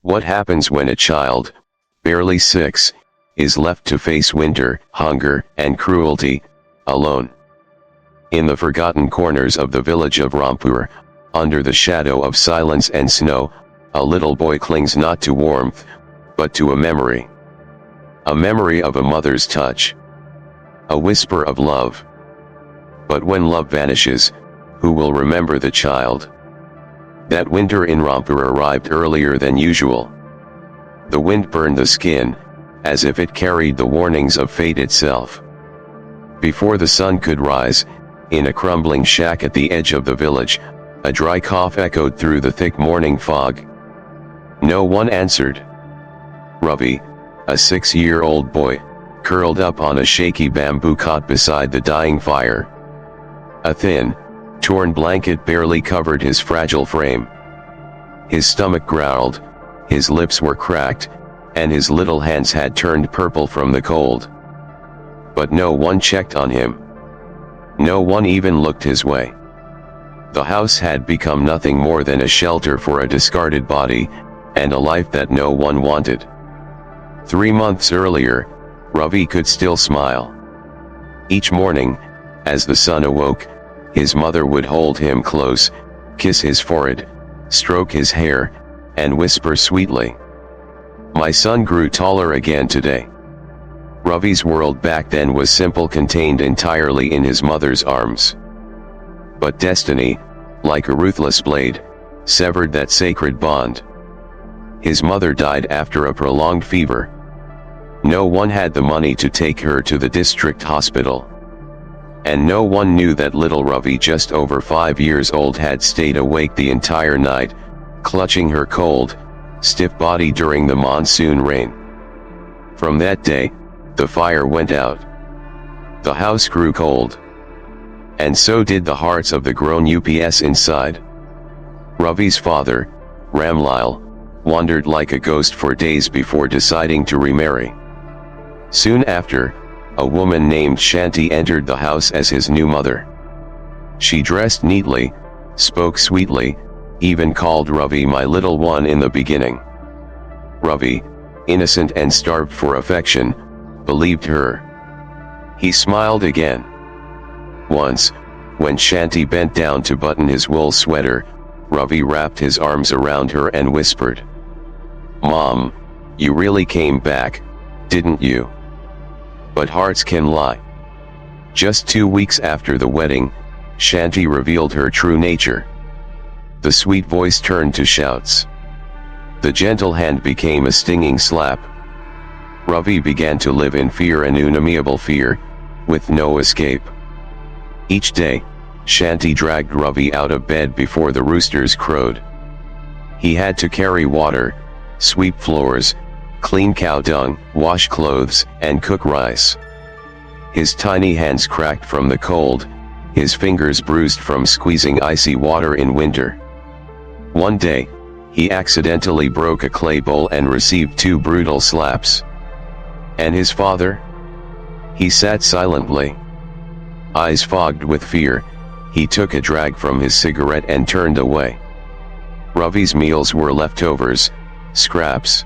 What happens when a child, barely 6, is left to face winter, hunger, and cruelty, alone? In the forgotten corners of the village of Rampur, under the shadow of silence and snow, a little boy clings not to warmth, but to a memory. A memory of a mother's touch. A whisper of love. But when love vanishes, who will remember the child? That winter in Rampur arrived earlier than usual. The wind burned the skin, as if it carried the warnings of fate itself. Before the sun could rise, in a crumbling shack at the edge of the village, a dry cough echoed through the thick morning fog. No one answered. Ravi, a 6-year-old boy, curled up on a shaky bamboo cot beside the dying fire. A thin, torn blanket barely covered his fragile frame. His stomach growled, his lips were cracked, and his little hands had turned purple from the cold. But no one checked on him. No one even looked his way. The house had become nothing more than a shelter for a discarded body, and a life that no one wanted. 3 months earlier, Ravi could still smile. Each morning, as the sun awoke, his mother would hold him close, kiss his forehead, stroke his hair, and whisper sweetly, "My son grew taller again today." Ravi's world back then was simple, contained entirely in his mother's arms. But destiny, like a ruthless blade, severed that sacred bond. His mother died after a prolonged fever. No one had the money to take her to the district hospital. And no one knew that little Ravi, just over 5 years old, had stayed awake the entire night, clutching her cold, stiff body during the monsoon rain. From that day, the fire went out. The house grew cold. And so did the hearts of the grown ups inside. Ravi's father, Ramlal, wandered like a ghost for days before deciding to remarry. Soon after, a woman named Shanti entered the house as his new mother. She dressed neatly, spoke sweetly, even called Ravi "my little one" in the beginning. Ravi, innocent and starved for affection, believed her. He smiled again. Once, when Shanti bent down to button his wool sweater, Ravi wrapped his arms around her and whispered, "Mom, you really came back, didn't you?" But hearts can lie. Just 2 weeks after the wedding, Shanti revealed her true nature. The sweet voice turned to shouts. The gentle hand became a stinging slap. Ravi began to live in fear, an unamiable fear, with no escape. Each day, Shanti dragged Ravi out of bed before the roosters crowed. He had to carry water, sweep floors, clean cow dung, wash clothes, and cook rice. His tiny hands cracked from the cold, his fingers bruised from squeezing icy water in winter. One day, he accidentally broke a clay bowl and received 2 brutal slaps. And his father? He sat silently. Eyes fogged with fear, he took a drag from his cigarette and turned away. Ravi's meals were leftovers, scraps.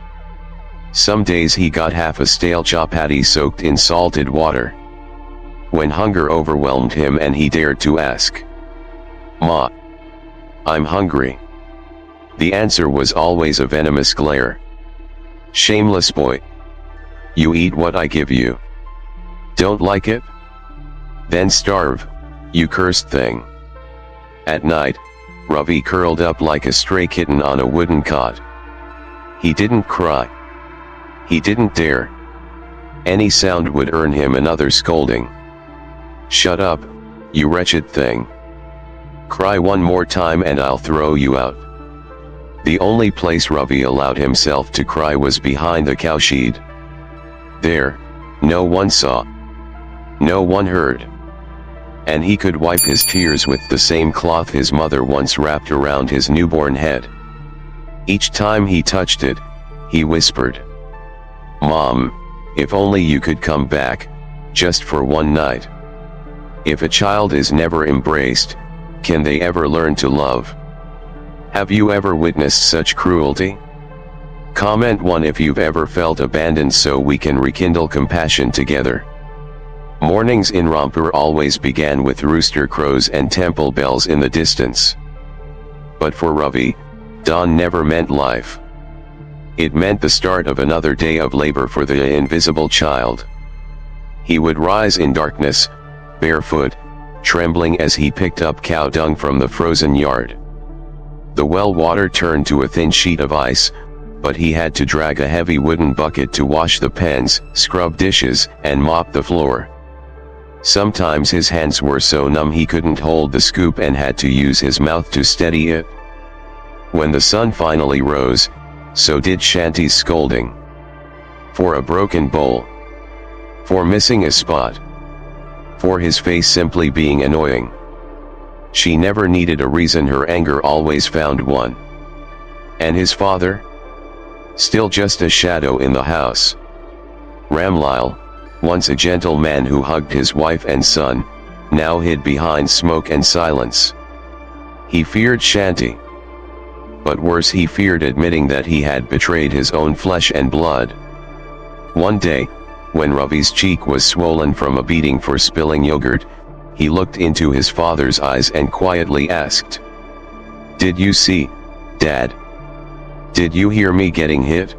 Some days he got half a stale chapati soaked in salted water. When hunger overwhelmed him and he dared to ask, "Ma, I'm hungry," the answer was always a venomous glare. "Shameless boy. You eat what I give you. Don't like it? Then starve, you cursed thing." At night, Ravi curled up like a stray kitten on a wooden cot. He didn't cry. He didn't dare. Any sound would earn him another scolding. "Shut up, you wretched thing. Cry one more time and I'll throw you out." The only place Ravi allowed himself to cry was behind the cowshed. There, no one saw. No one heard. And he could wipe his tears with the same cloth his mother once wrapped around his newborn head. Each time he touched it, he whispered, "Mom, if only you could come back, just for one night." If a child is never embraced, can they ever learn to love? Have you ever witnessed such cruelty? Comment 1 if you've ever felt abandoned so we can rekindle compassion together. Mornings in Rampur always began with rooster crows and temple bells in the distance. But for Ravi, dawn never meant life. It meant the start of another day of labor for the invisible child. He would rise in darkness, barefoot, trembling as he picked up cow dung from the frozen yard. The well water turned to a thin sheet of ice, but he had to drag a heavy wooden bucket to wash the pens, scrub dishes, and mop the floor. Sometimes his hands were so numb he couldn't hold the scoop and had to use his mouth to steady it. When the sun finally rose, so did Shanti's scolding. For a broken bowl. For missing a spot. For his face simply being annoying. She never needed a reason, her anger always found one. And his father? Still just a shadow in the house. Ramlal, once a gentle man who hugged his wife and son, now hid behind smoke and silence. He feared Shanti. But worse, he feared admitting that he had betrayed his own flesh and blood. One day, when Ravi's cheek was swollen from a beating for spilling yogurt, he looked into his father's eyes and quietly asked, "Did you see, Dad? Did you hear me getting hit?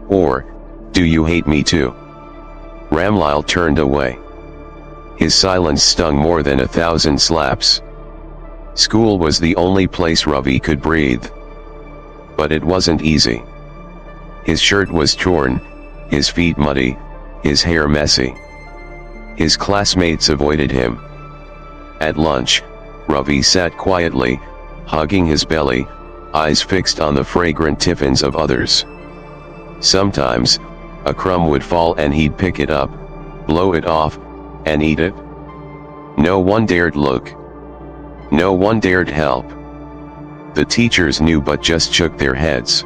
Or, do you hate me too?" Ramlal turned away. His silence stung more than 1,000 slaps. School was the only place Ravi could breathe. But it wasn't easy. His shirt was torn, his feet muddy, his hair messy. His classmates avoided him. At lunch, Ravi sat quietly, hugging his belly, eyes fixed on the fragrant tiffins of others. Sometimes, a crumb would fall and he'd pick it up, blow it off, and eat it. No one dared look. No one dared help. The teachers knew but just shook their heads.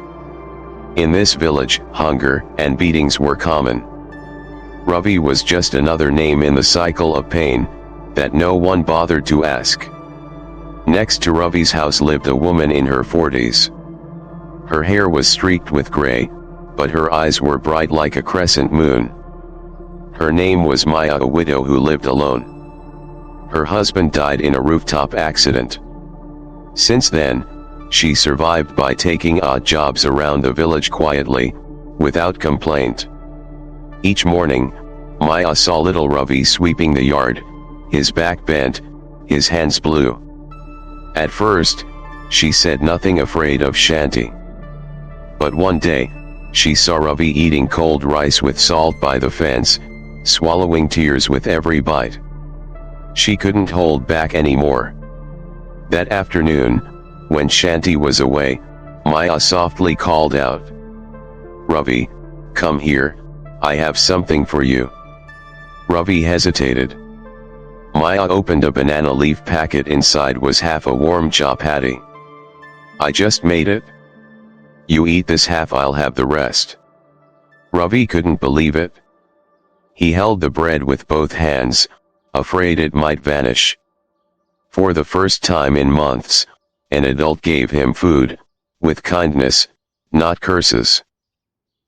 In this village, hunger and beatings were common. Ravi was just another name in the cycle of pain that no one bothered to ask. Next to Ravi's house lived a woman in her 40s. Her hair was streaked with gray, but her eyes were bright like a crescent moon. Her name was Maya, a widow who lived alone. Her husband died in a rooftop accident. Since then, she survived by taking odd jobs around the village quietly, without complaint. Each morning, Maya saw little Ravi sweeping the yard, his back bent, his hands blue. At first, she said nothing, afraid of Shanti. But one day, she saw Ravi eating cold rice with salt by the fence, swallowing tears with every bite. She couldn't hold back anymore. That afternoon, when Shanti was away, Maya softly called out, "Ravi, come here, I have something for you." Ravi hesitated. Maya opened a banana leaf packet. Inside was half a warm chapati. "I just made it. You eat this half, I'll have the rest." Ravi couldn't believe it. He held the bread with both hands, afraid it might vanish. For the first time in months, an adult gave him food, with kindness, not curses.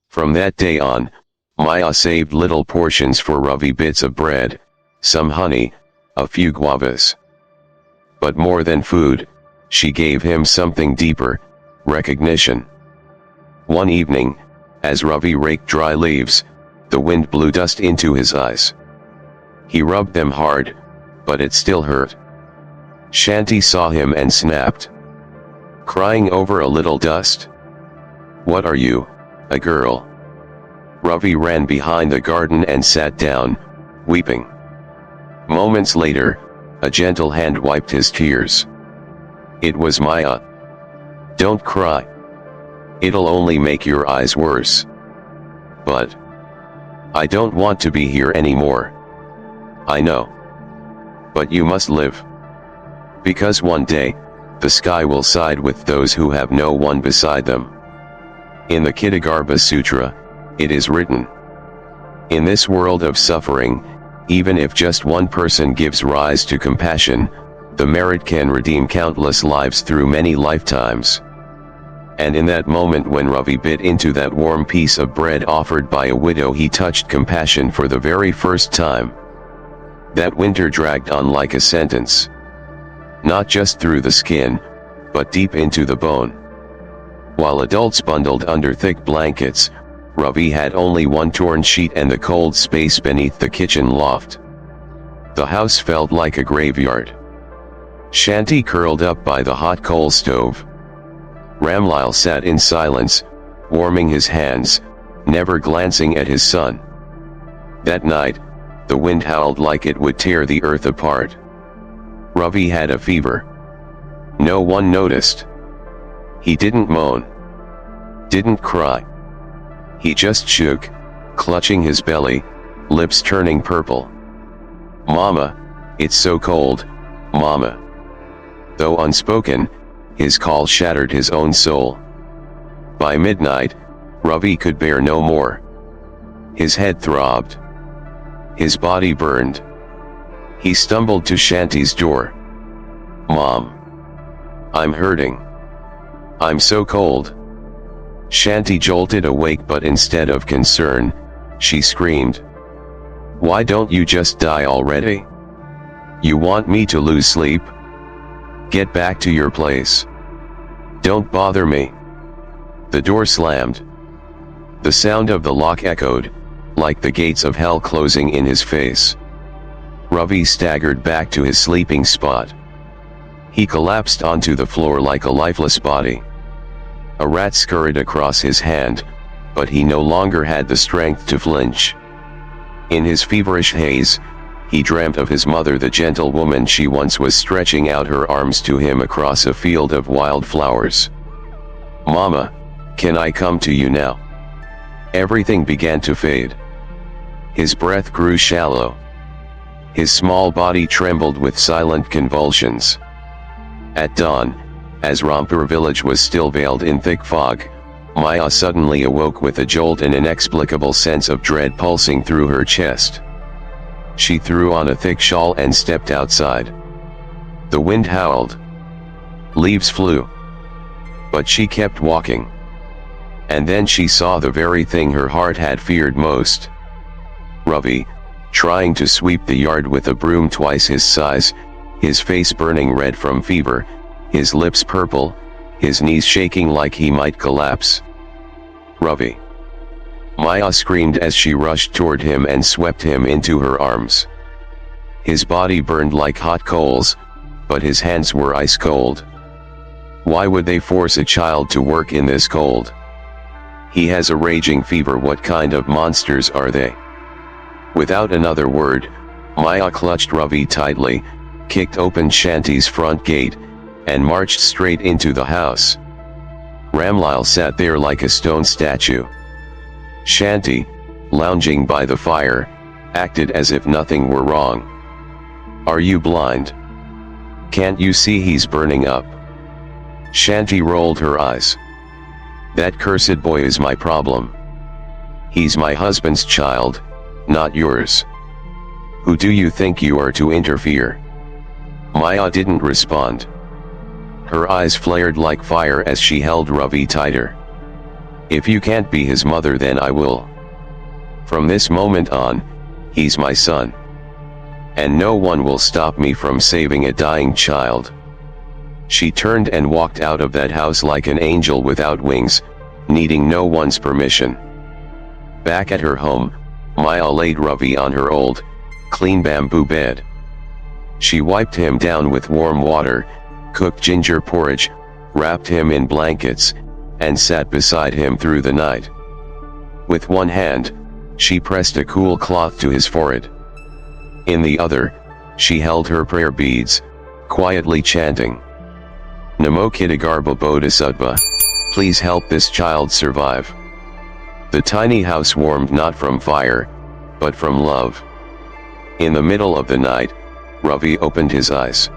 From that day on, Maya saved little portions for Ravi, bits of bread, some honey, a few guavas. But more than food, she gave him something deeper, recognition. One evening, as Ravi raked dry leaves, the wind blew dust into his eyes. He rubbed them hard, but it still hurt. Shanti saw him and snapped. "Crying over a little dust? What are you, a girl?" Ravi ran behind the garden and sat down, weeping. Moments later, a gentle hand wiped his tears. It was Maya. "Don't cry. It'll only make your eyes worse." "But I don't want to be here anymore." "I know. But you must live. Because one day, the sky will side with those who have no one beside them." In the Ksitigarbha Sutra, it is written, "In this world of suffering, even if just one person gives rise to compassion, the merit can redeem countless lives through many lifetimes." And in that moment when Ravi bit into that warm piece of bread offered by a widow, he touched compassion for the very first time. That winter dragged on like a sentence. Not just through the skin, but deep into the bone. While adults bundled under thick blankets, Ravi had only one torn sheet and the cold space beneath the kitchen loft. The house felt like a graveyard. Shanti curled up by the hot coal stove. Ramlal sat in silence, warming his hands, never glancing at his son. That night, the wind howled like it would tear the earth apart. Ravi had a fever. No one noticed. He didn't moan. Didn't cry. He just shook, clutching his belly, lips turning purple. "Mama, it's so cold, Mama." Though unspoken, his call shattered his own soul. By midnight, Ravi could bear no more. His head throbbed. His body burned. He stumbled to Shanti's door. "Mom. I'm hurting. I'm so cold." Shanti jolted awake, but instead of concern, she screamed, "Why don't you just die already? You want me to lose sleep? Get back to your place. Don't bother me." The door slammed. The sound of the lock echoed, like the gates of hell closing in his face. Ravi staggered back to his sleeping spot. He collapsed onto the floor like a lifeless body. A rat scurried across his hand, but he no longer had the strength to flinch. In his feverish haze, he dreamt of his mother, the gentle woman she once was, stretching out her arms to him across a field of wildflowers. "Mama, can I come to you now?" Everything began to fade. His breath grew shallow. His small body trembled with silent convulsions. At dawn, as Rampur village was still veiled in thick fog, Maya suddenly awoke with a jolt, an inexplicable sense of dread pulsing through her chest. She threw on a thick shawl and stepped outside. The wind howled. Leaves flew. But she kept walking. And then she saw the very thing her heart had feared most. Ravi, trying to sweep the yard with a broom twice his size, his face burning red from fever, his lips purple, his knees shaking like he might collapse. "Ravi!" Maya screamed as she rushed toward him and swept him into her arms. His body burned like hot coals, but his hands were ice cold. Why would they force a child to work in this cold? "He has a raging fever. What kind of monsters are they?" Without another word, Maya clutched Ravi tightly, kicked open Shanti's front gate, and marched straight into the house. Ramlal sat there like a stone statue. Shanti, lounging by the fire, acted as if nothing were wrong. "Are you blind? Can't you see he's burning up?" Shanti rolled her eyes. "That cursed boy is my problem. He's my husband's child, not yours. Who do you think you are to interfere?" Maya didn't respond. Her eyes flared like fire as she held Ravi tighter. "If you can't be his mother, then I will. From this moment on, he's my son. And no one will stop me from saving a dying child." She turned and walked out of that house like an angel without wings, needing no one's permission. Back at her home, Maya laid Ravi on her old, clean bamboo bed. She wiped him down with warm water, cooked ginger porridge, wrapped him in blankets, and sat beside him through the night. With one hand, she pressed a cool cloth to his forehead. In the other, she held her prayer beads, quietly chanting, "Namo Ksitigarbha Bodhisattva, please help this child survive." The tiny house warmed not from fire, but from love. In the middle of the night, Ravi opened his eyes.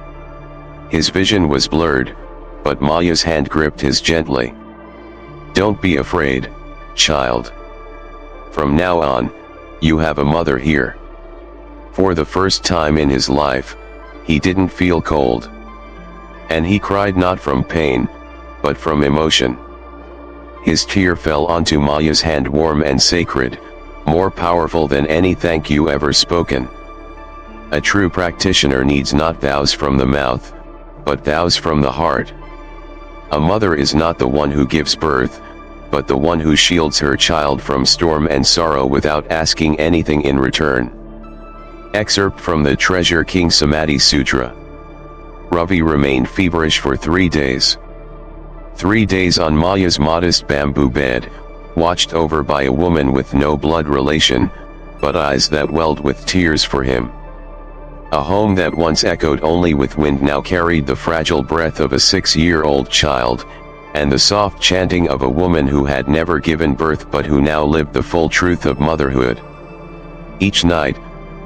His vision was blurred, but Maya's hand gripped his gently. "Don't be afraid, child. From now on, you have a mother here." For the first time in his life, he didn't feel cold. And he cried not from pain, but from emotion. His tear fell onto Maya's hand, warm and sacred, more powerful than any thank you ever spoken. A true practitioner needs not vows from the mouth, but vows from the heart. A mother is not the one who gives birth, but the one who shields her child from storm and sorrow without asking anything in return. Excerpt from the Treasure King Samadhi Sutra. Ravi remained feverish for 3 days. 3 days on Maya's modest bamboo bed, watched over by a woman with no blood relation, but eyes that welled with tears for him. A home that once echoed only with wind now carried the fragile breath of a 6-year-old child, and the soft chanting of a woman who had never given birth but who now lived the full truth of motherhood. Each night,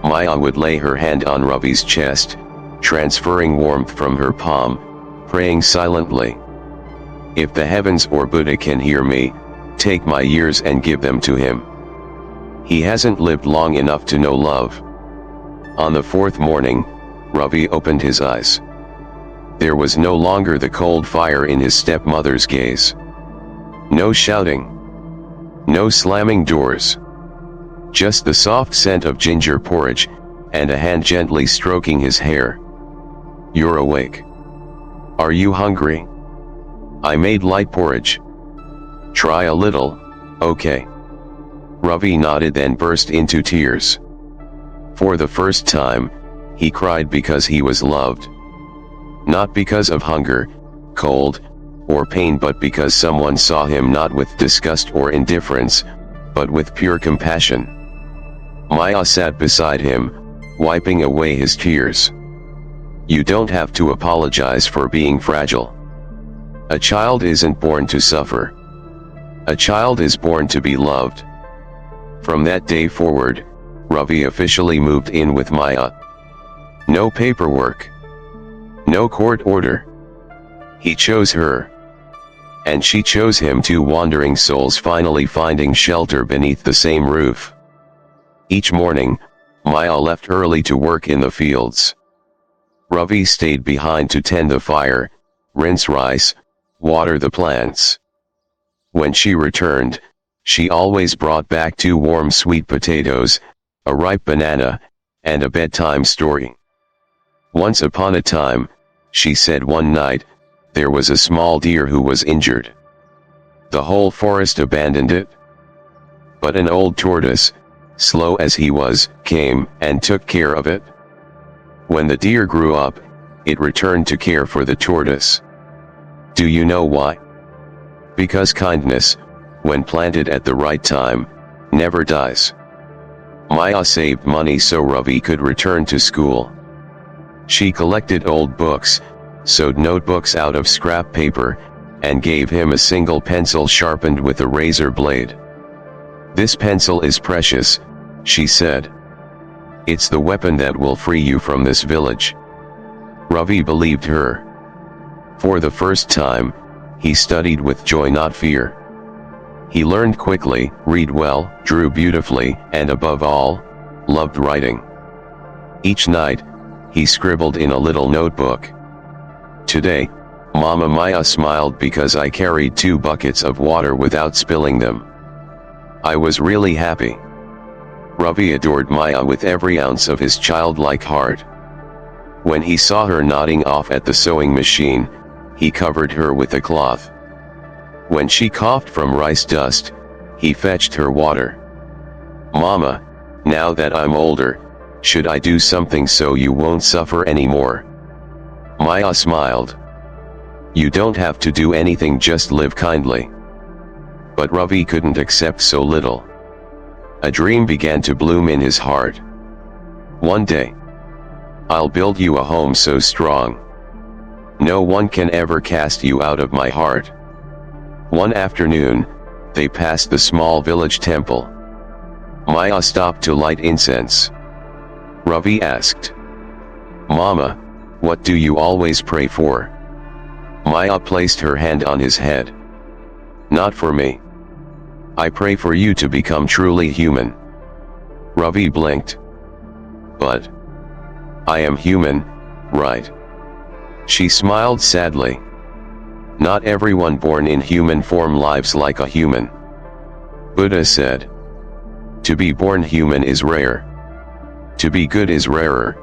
Maya would lay her hand on Ravi's chest, transferring warmth from her palm, praying silently. If the heavens or Buddha can hear me, take my years and give them to him. He hasn't lived long enough to know love. On the 4th morning, Ravi opened his eyes. There was no longer the cold fire in his stepmother's gaze. No shouting. No slamming doors. Just the soft scent of ginger porridge, and a hand gently stroking his hair. You're awake. Are you hungry? I made light porridge. Try a little, okay. Ravi nodded, then burst into tears. For the first time, he cried because he was loved. Not because of hunger, cold, or pain, but because someone saw him not with disgust or indifference, but with pure compassion. Maya sat beside him, wiping away his tears. You don't have to apologize for being fragile. A child isn't born to suffer. A child is born to be loved. From that day forward, Ravi officially moved in with Maya. No paperwork. No court order. He chose her. And she chose him, two wandering souls finally finding shelter beneath the same roof. Each morning, Maya left early to work in the fields. Ravi stayed behind to tend the fire, rinse rice, water the plants. When she returned, she always brought back 2 warm sweet potatoes, a ripe banana, and a bedtime story. Once upon a time, she said one night, there was a small deer who was injured. The whole forest abandoned it. But an old tortoise, slow as he was, came and took care of it. When the deer grew up, it returned to care for the tortoise. Do you know why? Because kindness, when planted at the right time, never dies. Maya saved money so Ravi could return to school. She collected old books, sewed notebooks out of scrap paper, and gave him a single pencil sharpened with a razor blade. This pencil is precious, she said. It's the weapon that will free you from this village. Ravi believed her. For the first time, he studied with joy, not fear. He learned quickly, read well, drew beautifully, and above all, loved writing. Each night, he scribbled in a little notebook. Today, Mama Maya smiled because I carried 2 buckets of water without spilling them. I was really happy. Ravi adored Maya with every ounce of his childlike heart. When he saw her nodding off at the sewing machine, he covered her with a cloth. When she coughed from rice dust, he fetched her water. Mama, now that I'm older, should I do something so you won't suffer anymore? Maya smiled. You don't have to do anything, just live kindly. But Ravi couldn't accept so little. A dream began to bloom in his heart. One day, I'll build you a home so strong. No one can ever cast you out of my heart. One afternoon, they passed the small village temple. Maya stopped to light incense. Ravi asked, Mama, what do you always pray for? Maya placed her hand on his head. Not for me. I pray for you to become truly human. Ravi blinked. But I am human, right? She smiled sadly. Not everyone born in human form lives like a human. Buddha said, to be born human is rare. To be good is rarer.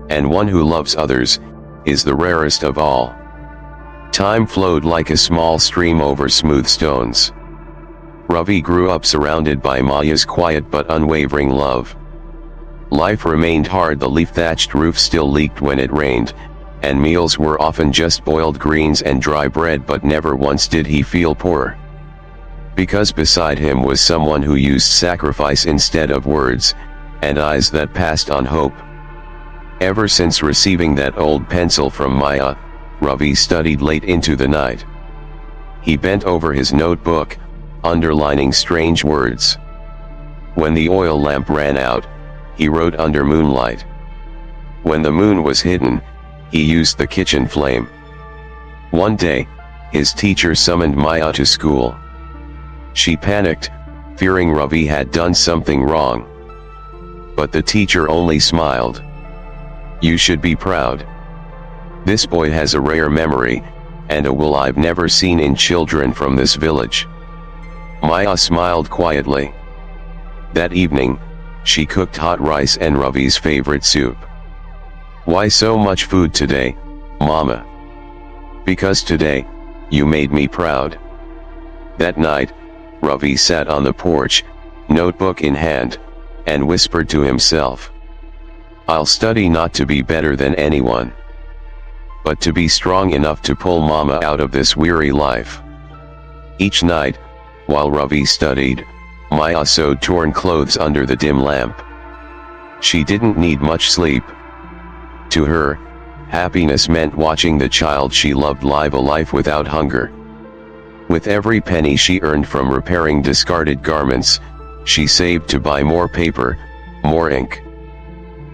And one who loves others is the rarest of all. Time flowed like a small stream over smooth stones. Ravi grew up surrounded by Maya's quiet but unwavering love. Life remained hard, the leaf-thatched roof still leaked when it rained, and meals were often just boiled greens and dry bread, but never once did he feel poor. Because beside him was someone who used sacrifice instead of words, and eyes that passed on hope. Ever since receiving that old pencil from Maya, Ravi studied late into the night. He bent over his notebook, underlining strange words. When the oil lamp ran out, he wrote under moonlight. When the moon was hidden, he used the kitchen flame. One day, his teacher summoned Maya to school. She panicked, fearing Ravi had done something wrong. But the teacher only smiled. You should be proud. This boy has a rare memory, and a will I've never seen in children from this village. Maya smiled quietly. That evening, she cooked hot rice and Ravi's favorite soup. Why so much food today, Mama? Because today, you made me proud. That night, Ravi sat on the porch, notebook in hand, and whispered to himself, I'll study not to be better than anyone, but to be strong enough to pull Mama out of this weary life. Each night, while Ravi studied, Maya sewed torn clothes under the dim lamp. She didn't need much sleep. To her, happiness meant watching the child she loved live a life without hunger. With every penny she earned from repairing discarded garments, she saved to buy more paper, more ink.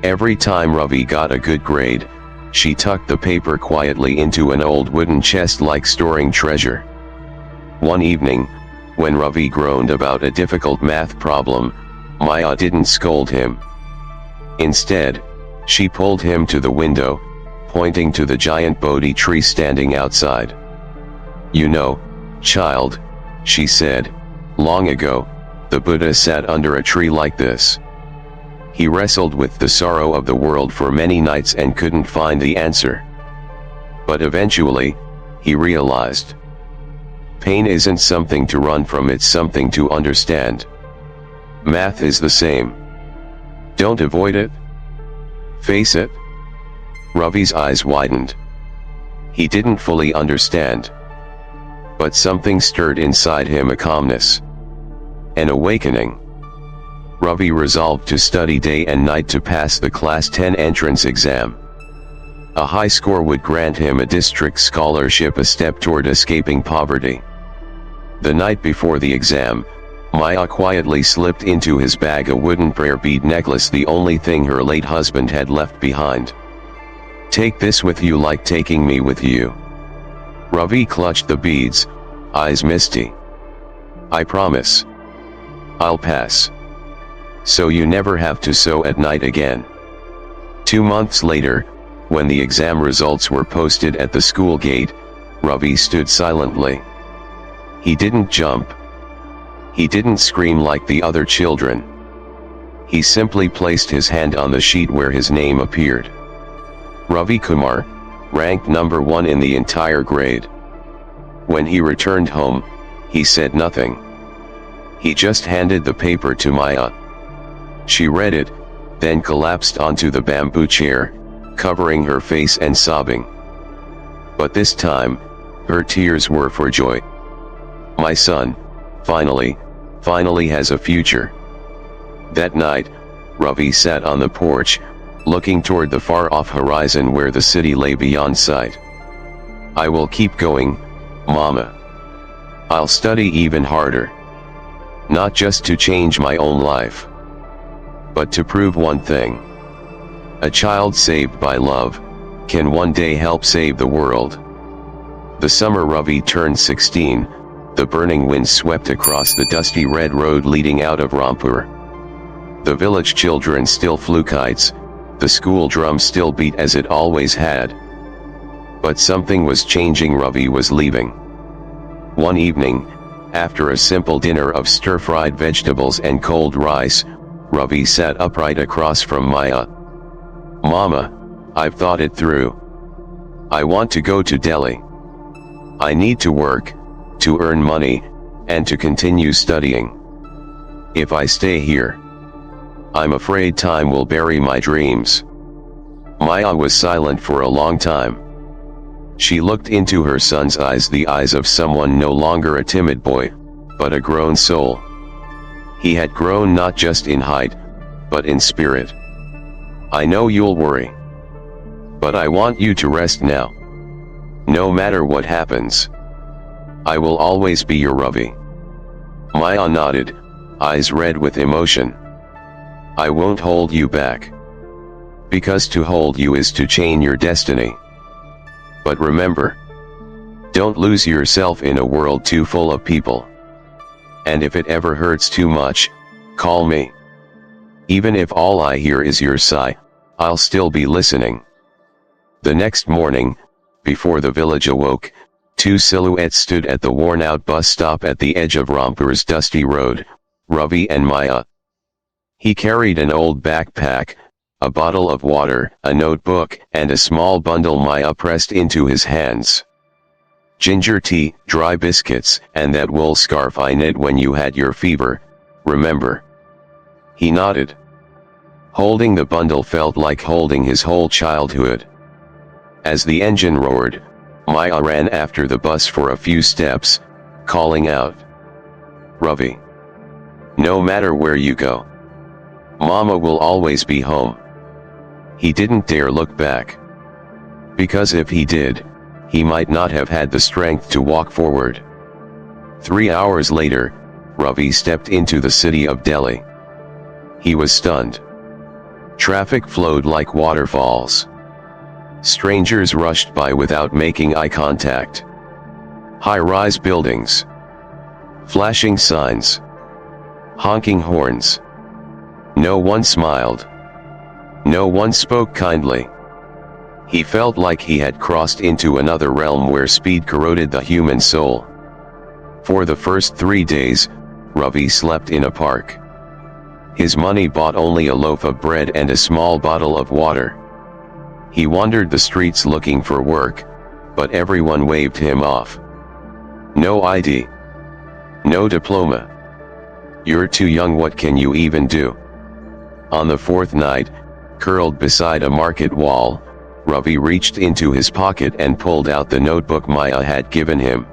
Every time Ravi got a good grade, she tucked the paper quietly into an old wooden chest like storing treasure. One evening, when Ravi groaned about a difficult math problem, Maya didn't scold him. Instead, she pulled him to the window, pointing to the giant Bodhi tree standing outside. You know, child, she said, long ago, the Buddha sat under a tree like this. He wrestled with the sorrow of the world for many nights and couldn't find the answer. But eventually, he realized. Pain isn't something to run from, it's something to understand. Math is the same. Don't avoid it. Face it. Ravi's eyes widened. He didn't fully understand. But something stirred inside him, a calmness. An awakening. Ravi resolved to study day and night to pass the Class 10 entrance exam. A high score would grant him a district scholarship, a step toward escaping poverty. The night before the exam, Maya quietly slipped into his bag a wooden prayer bead necklace, the only thing her late husband had left behind. Take this with you like taking me with you. Ravi clutched the beads, eyes misty. I promise. I'll pass. So you never have to sew at night again. 2 months later, when the exam results were posted at the school gate, Ravi stood silently. He didn't jump. He didn't scream like the other children. He simply placed his hand on the sheet where his name appeared. Ravi Kumar, ranked number 1 in the entire grade. When he returned home, he said nothing. He just handed the paper to Maya. She read it, then collapsed onto the bamboo chair, covering her face and sobbing. But this time, her tears were for joy. My son, finally has a future. That night, Ravi sat on the porch, looking toward the far-off horizon where the city lay beyond sight. I will keep going, Mama. I'll study even harder. Not just to change my own life, but to prove one thing. A child saved by love can one day help save the world. The summer Ravi turned 16, the burning wind swept across the dusty red road leading out of Rampur. The village children still flew kites, the school drum still beat as it always had. But something was changing. Ravi was leaving. One evening, after a simple dinner of stir-fried vegetables and cold rice, Ravi sat upright across from Maya. "Mama, I've thought it through. I want to go to Delhi. I need to work, to earn money, and to continue studying. If I stay here, I'm afraid time will bury my dreams." Maya was silent for a long time. She looked into her son's eyes, the eyes of someone no longer a timid boy, but a grown soul. He had grown not just in height, but in spirit. "I know you'll worry. But I want you to rest now. No matter what happens, I will always be your Ravi." Maya nodded, eyes red with emotion. "I won't hold you back. Because to hold you is to chain your destiny. But remember, don't lose yourself in a world too full of people. And if it ever hurts too much, call me. Even if all I hear is your sigh, I'll still be listening." The next morning, before the village awoke, two silhouettes stood at the worn-out bus stop at the edge of Rampur's dusty road, Ravi and Maya. He carried an old backpack, a bottle of water, a notebook, and a small bundle Maya pressed into his hands. "Ginger tea, dry biscuits, and that wool scarf I knit when you had your fever, remember?" He nodded. Holding the bundle felt like holding his whole childhood. As the engine roared, Maya ran after the bus for a few steps, calling out, "Ravi, no matter where you go, Mama will always be home." He didn't dare look back. Because if he did, he might not have had the strength to walk forward. 3 hours later, Ravi stepped into the city of Delhi. He was stunned. Traffic flowed like waterfalls. Strangers rushed by without making eye contact. High-rise buildings. Flashing signs. Honking horns. No one smiled. No one spoke kindly. He felt like he had crossed into another realm where speed corroded the human soul. For the first 3 days, Ravi slept in a park. His money bought only a loaf of bread and a small bottle of water. He wandered the streets looking for work, but everyone waved him off. "No ID. No diploma. You're too young, what can you even do?" On the 4th night, curled beside a market wall, Ravi reached into his pocket and pulled out the notebook Maya had given him.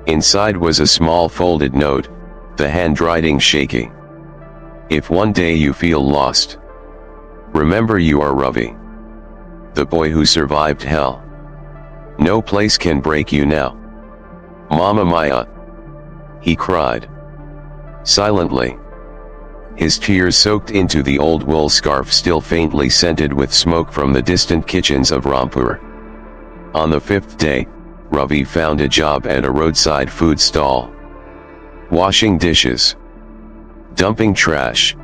Inside was a small folded note, the handwriting shaky. "If one day you feel lost, remember you are Ravi, the boy who survived hell. No place can break you now. Mama Maya." He cried. Silently. His tears soaked into the old wool scarf still faintly scented with smoke from the distant kitchens of Rampur. On the 5th day, Ravi found a job at a roadside food stall. Washing dishes. Dumping trash.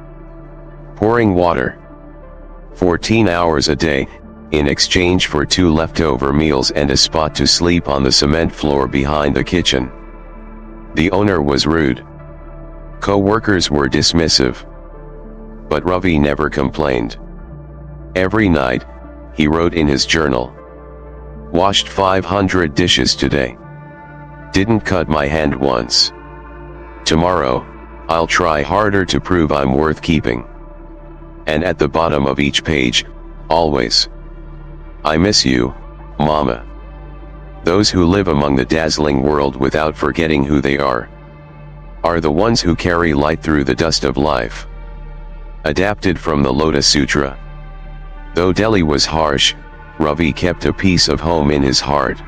Pouring water. 14 hours a day, in exchange for 2 leftover meals and a spot to sleep on the cement floor behind the kitchen. The owner was rude. Co-workers were dismissive. But Ravi never complained. Every night, he wrote in his journal, "Washed 500 dishes today. Didn't cut my hand once. Tomorrow, I'll try harder to prove I'm worth keeping." And at the bottom of each page, always, "I miss you, Mama." Those who live among the dazzling world without forgetting who they are the ones who carry light through the dust of life. Adapted from the Lotus Sutra. Though Delhi was harsh, Ravi kept a piece of home in his heart.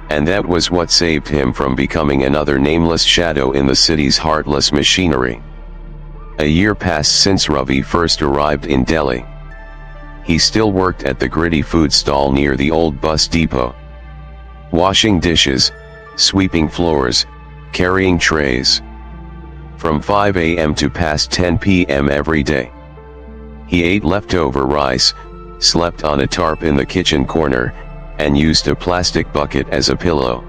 And that was what saved him from becoming another nameless shadow in the city's heartless machinery. A year passed since Ravi first arrived in Delhi. He still worked at the gritty food stall near the old bus depot. Washing dishes, sweeping floors, carrying trays. From 5 a.m. to past 10 p.m. every day. He ate leftover rice, slept on a tarp in the kitchen corner, and used a plastic bucket as a pillow.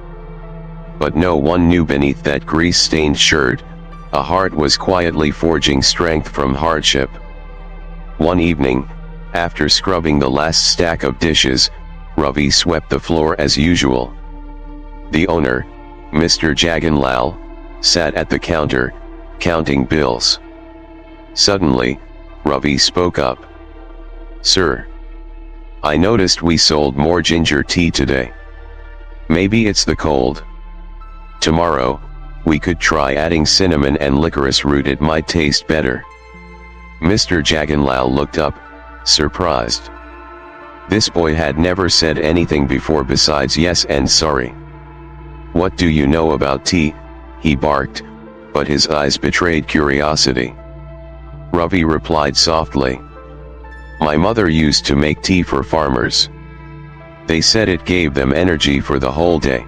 But no one knew beneath that grease-stained shirt, a heart was quietly forging strength from hardship. One evening, after scrubbing the last stack of dishes, Ravi swept the floor as usual. The owner, Mr. Jaganlal, sat at the counter, counting bills. Suddenly, Ravi spoke up. "Sir, I noticed we sold more ginger tea today. Maybe it's the cold. Tomorrow, we could try adding cinnamon and licorice root. It might taste better." Mr. Jaganlal looked up, surprised. This boy had never said anything before besides yes and sorry. "What do you know about tea?" he barked, but his eyes betrayed curiosity. Ravi replied softly. "My mother used to make tea for farmers. They said it gave them energy for the whole day."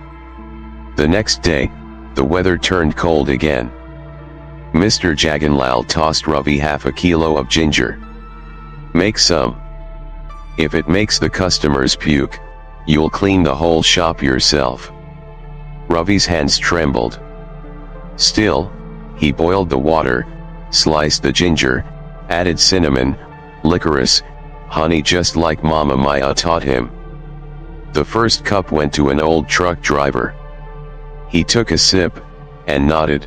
The next day, the weather turned cold again. Mr. Jaganlal tossed Ravi half a kilo of ginger. "Make some. If it makes the customers puke, you'll clean the whole shop yourself." Ravi's hands trembled. Still, he boiled the water, sliced the ginger, added cinnamon, licorice, honey just like Mama Maya taught him. The first cup went to an old truck driver. He took a sip, and nodded.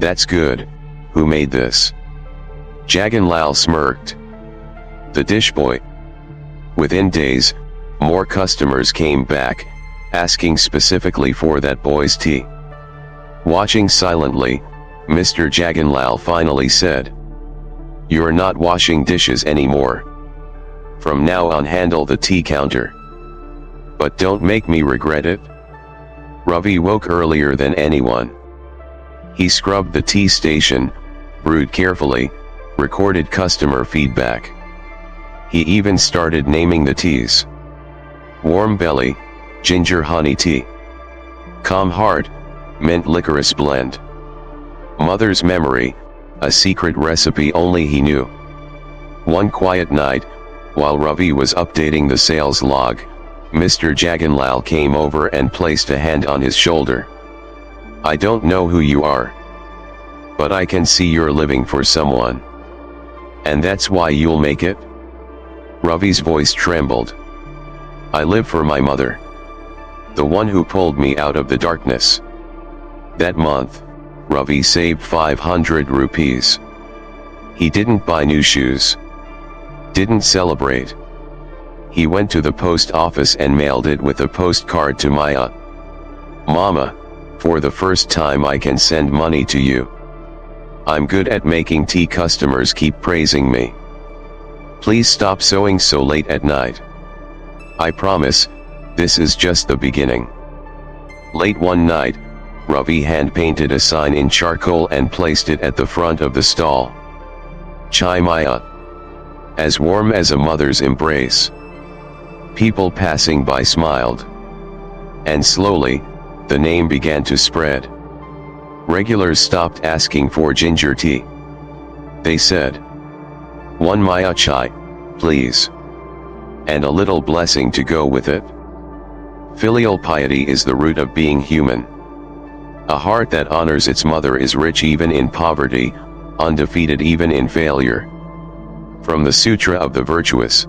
"That's good. Who made this?" Jaganlal smirked. "The dish boy." Within days, more customers came back, asking specifically for that boy's tea. Watching silently, Mr. Jaganlal finally said, "You're not washing dishes anymore. From now on handle the tea counter. But don't make me regret it." Ravi woke earlier than anyone. He scrubbed the tea station, brewed carefully, recorded customer feedback. He even started naming the teas. Warm belly, ginger honey tea. Calm heart, mint licorice blend. Mother's memory, a secret recipe only he knew. One quiet night, while Ravi was updating the sales log, Mr. Jaganlal came over and placed a hand on his shoulder. "I don't know who you are, but I can see you're living for someone. And that's why you'll make it?" Ravi's voice trembled. "I live for my mother. The one who pulled me out of the darkness." That month, Ravi saved 500 rupees. He didn't buy new shoes. Didn't celebrate. He went to the post office and mailed it with a postcard to Maya. "Mama, for the first time I can send money to you. I'm good at making tea. Customers keep praising me. Please stop sewing so late at night. I promise, this is just the beginning." Late one night, Ravi hand-painted a sign in charcoal and placed it at the front of the stall. "Chai Maya." As warm as a mother's embrace. People passing by smiled. And slowly, the name began to spread. Regulars stopped asking for ginger tea. They said, "One Maya chai, please. And a little blessing to go with it." Filial piety is the root of being human. A heart that honors its mother is rich even in poverty, undefeated even in failure. From the Sutra of the Virtuous.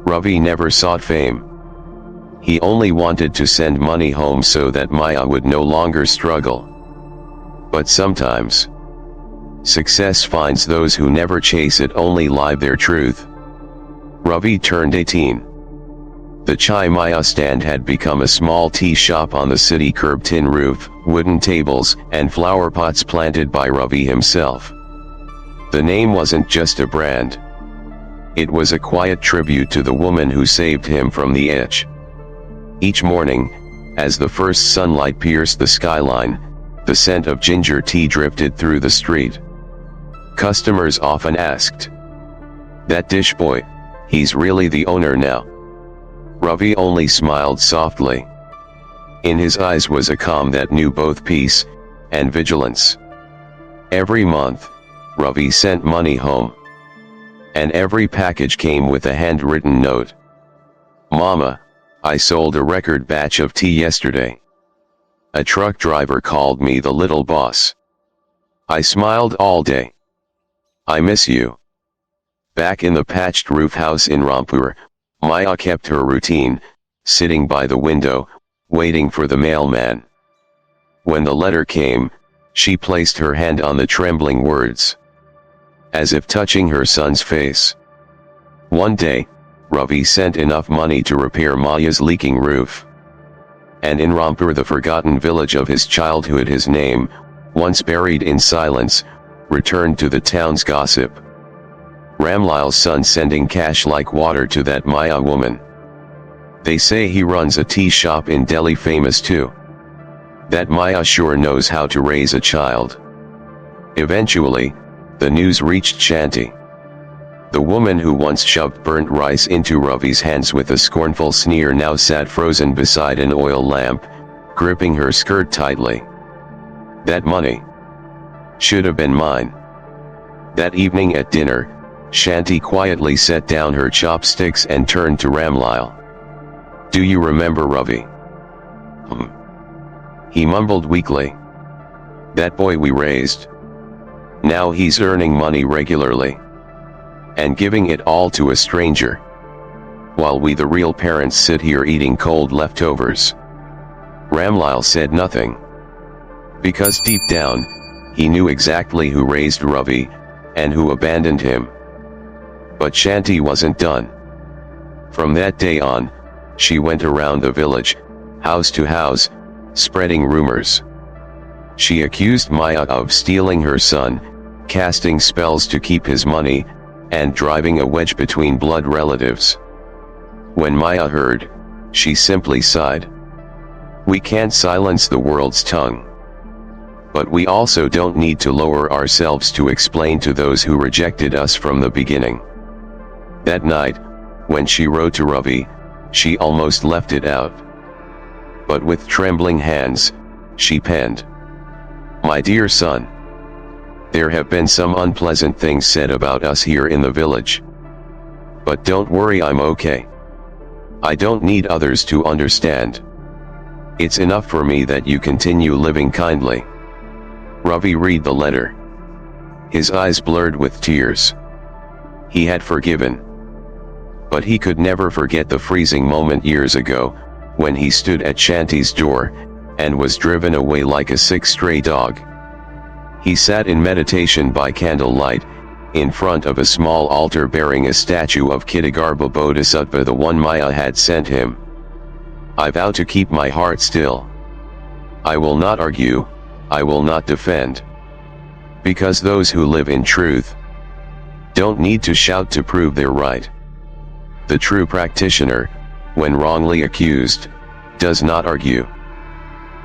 Ravi never sought fame. He only wanted to send money home so that Maya would no longer struggle. But sometimes, success finds those who never chase it, only live their truth. Ravi turned 18. The Chai Maya stand had become a small tea shop on the city curb, tin roof, wooden tables, and flower pots planted by Ravi himself. The name wasn't just a brand. It was a quiet tribute to the woman who saved him from the itch. Each morning, as the first sunlight pierced the skyline, the scent of ginger tea drifted through the street. Customers often asked, "That dish boy, he's really the owner now?" Ravi only smiled softly. In his eyes was a calm that knew both peace and vigilance. Every month, Ravi sent money home. And every package came with a handwritten note. "Mama, I sold a record batch of tea yesterday. A truck driver called me the little boss. I smiled all day. I miss you. Back in the patched roof house in Rampur, Maya kept her routine, sitting by the window, waiting for the mailman. When the letter came, she placed her hand on the trembling words, as if touching her son's face. One day, Ravi sent enough money to repair Maya's leaking roof. And in Rampur, the forgotten village of his childhood, his name, once buried in silence, returned to the town's gossip. Ramlal's son sending cash like water to that Maya woman. They say he runs a tea shop in Delhi, famous too. That Maya sure knows how to raise a child. Eventually, the news reached Shanti. The woman who once shoved burnt rice into Ravi's hands with a scornful sneer now sat frozen beside an oil lamp, gripping her skirt tightly. That money should have been mine. That evening at dinner, Shanti quietly set down her chopsticks and turned to Ramlal. Do you remember Ravi? He mumbled weakly. That boy we raised. Now he's earning money regularly. And giving it all to a stranger. While we the real parents sit here eating cold leftovers. Ramlal said nothing. Because deep down, he knew exactly who raised Ravi, and who abandoned him. But Shanti wasn't done. From that day on, she went around the village, house to house, spreading rumors. She accused Maya of stealing her son, casting spells to keep his money, and driving a wedge between blood relatives. When Maya heard, she simply sighed. We can't silence the world's tongue. But we also don't need to lower ourselves to explain to those who rejected us from the beginning. That night, when she wrote to Ravi, she almost left it out. But with trembling hands, she penned, My dear son, there have been some unpleasant things said about us here in the village. But don't worry, I'm okay. I don't need others to understand. It's enough for me that you continue living kindly. Ravi read the letter. His eyes blurred with tears. He had forgiven. But he could never forget the freezing moment years ago, when he stood at Shanti's door, and was driven away like a sick stray dog. He sat in meditation by candlelight, in front of a small altar bearing a statue of Ksitigarbha Bodhisattva, the one Maya had sent him. I vow to keep my heart still. I will not argue, I will not defend. Because those who live in truth don't need to shout to prove they're right. The true practitioner, when wrongly accused, does not argue.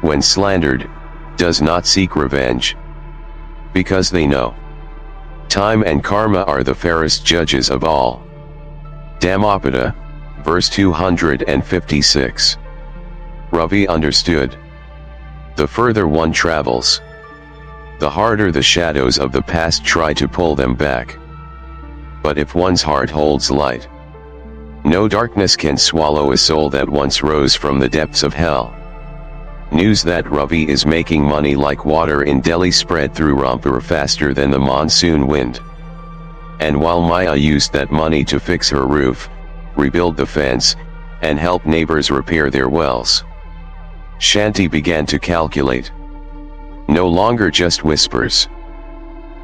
When slandered, does not seek revenge. Because they know time and karma are the fairest judges of all. Dhammapada, verse 256. Ravi understood. The further one travels, the harder the shadows of the past try to pull them back. But if one's heart holds light, no darkness can swallow a soul that once rose from the depths of hell. News that Ravi is making money like water in Delhi spread through Rampur faster than the monsoon wind. And while Maya used that money to fix her roof, rebuild the fence, and help neighbors repair their wells, Shanti began to calculate. No longer just whispers.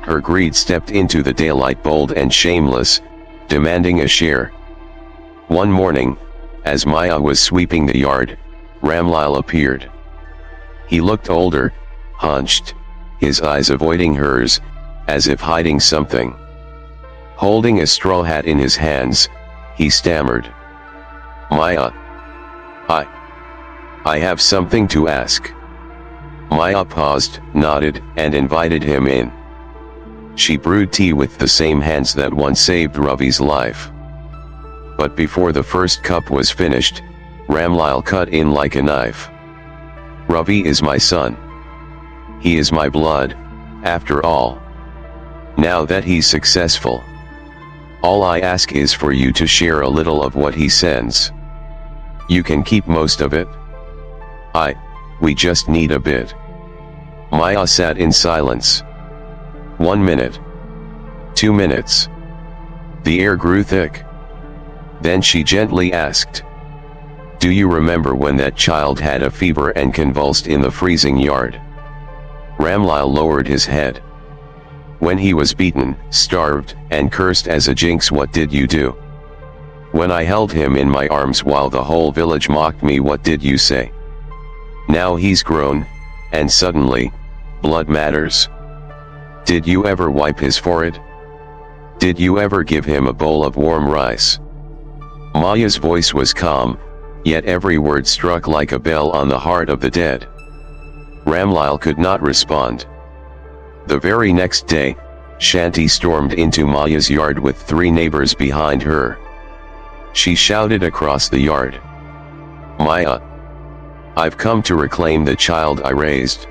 Her greed stepped into the daylight, bold and shameless, demanding a share. One morning, as Maya was sweeping the yard, Ramlal appeared. He looked older, hunched, his eyes avoiding hers, as if hiding something. Holding a straw hat in his hands, he stammered, Maya, I have something to ask. Maya paused, nodded, and invited him in. She brewed tea with the same hands that once saved Ravi's life. But before the first cup was finished, Ramlal cut in like a knife. Ravi is my son. He is my blood, after all. Now that he's successful, all I ask is for you to share a little of what he sends. You can keep most of it. We just need a bit. Maya sat in silence. 1 minute. 2 minutes. The air grew thick. Then she gently asked, "Do you remember when that child had a fever and convulsed in the freezing yard?" Ramlal lowered his head. "When he was beaten, starved, and cursed as a jinx, what did you do? When I held him in my arms while the whole village mocked me, what did you say? Now he's grown, and suddenly, blood matters. Did you ever wipe his forehead? Did you ever give him a bowl of warm rice?" Maya's voice was calm, yet every word struck like a bell on the heart of the dead. Ramlal could not respond. The very next day, Shanti stormed into Maya's yard with 3 neighbors behind her. She shouted across the yard, "Maya, I've come to reclaim the child I raised.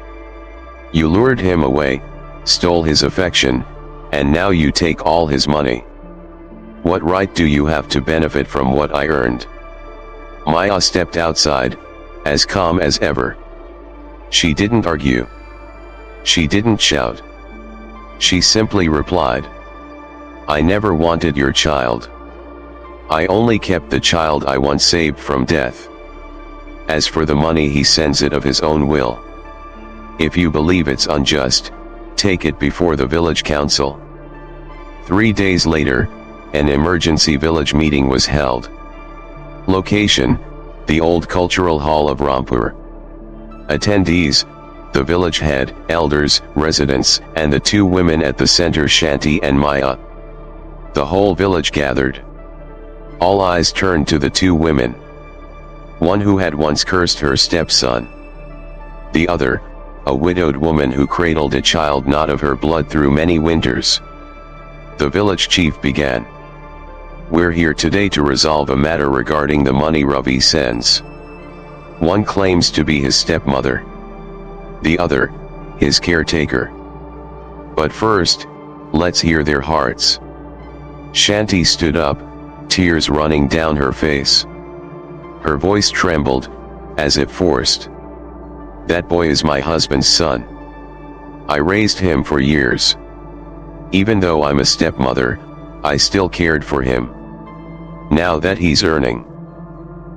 You lured him away, stole his affection, and now you take all his money. What right do you have to benefit from what I earned?" Maya stepped outside, as calm as ever. She didn't argue. She didn't shout. She simply replied, "I never wanted your child. I only kept the child I once saved from death. As for the money, he sends it of his own will. If you believe it's unjust, take it before the village council." 3 days later, an emergency village meeting was held. Location: the old cultural hall of Rampur. Attendees: the village head, elders, residents, and the 2 women at the center, Shanti and Maya. The whole village gathered. All eyes turned to the 2 women. One who had once cursed her stepson. The other, a widowed woman who cradled a child not of her blood through many winters. The village chief began. "We're here today to resolve a matter regarding the money Ravi sends. One claims to be his stepmother. The other, his caretaker. But first, let's hear their hearts." Shanti stood up, tears running down her face. Her voice trembled, as if forced. "That boy is my husband's son. I raised him for years. Even though I'm a stepmother, I still cared for him. Now that he's earning,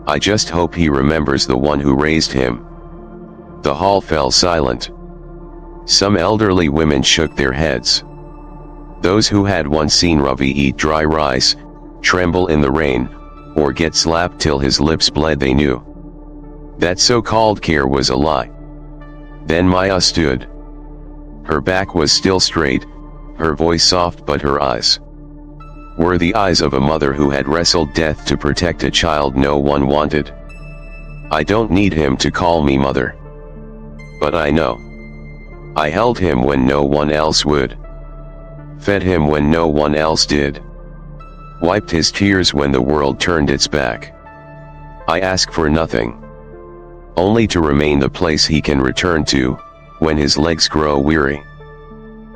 I just hope he remembers the one who raised him." The hall fell silent. Some elderly women shook their heads. Those who had once seen Ravi eat dry rice, tremble in the rain, or get slapped till his lips bled, they knew that so-called care was a lie. Then Maya stood. Her back was still straight, her voice soft, but her eyes were the eyes of a mother who had wrestled death to protect a child no one wanted. "I don't need him to call me mother. But I know. I held him when no one else would. Fed him when no one else did. Wiped his tears when the world turned its back. I ask for nothing. Only to remain the place he can return to, when his legs grow weary."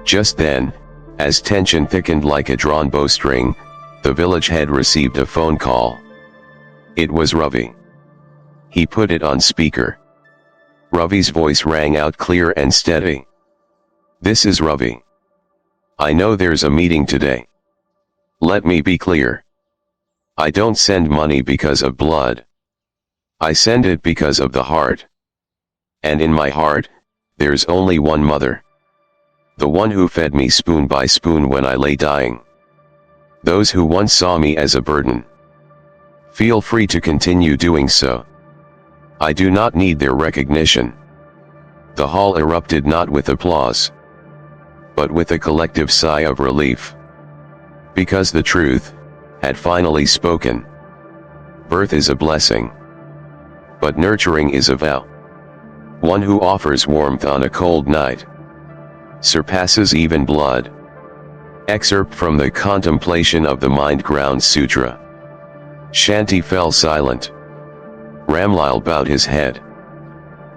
Just then, as tension thickened like a drawn bowstring, the village head received a phone call. It was Ravi. He put it on speaker. Ravi's voice rang out clear and steady. "This is Ravi. I know there's a meeting today. Let me be clear. I don't send money because of blood. I send it because of the heart. And in my heart, there's only one mother. The one who fed me spoon by spoon when I lay dying. Those who once saw me as a burden. Feel free to continue doing so. I do not need their recognition." The hall erupted not with applause, but with a collective sigh of relief. Because the truth had finally spoken. Birth is a blessing, but nurturing is a vow. One who offers warmth on a cold night surpasses even blood. Excerpt from the Contemplation of the Mind Ground Sutra. Shanti fell silent. Ramlal bowed his head.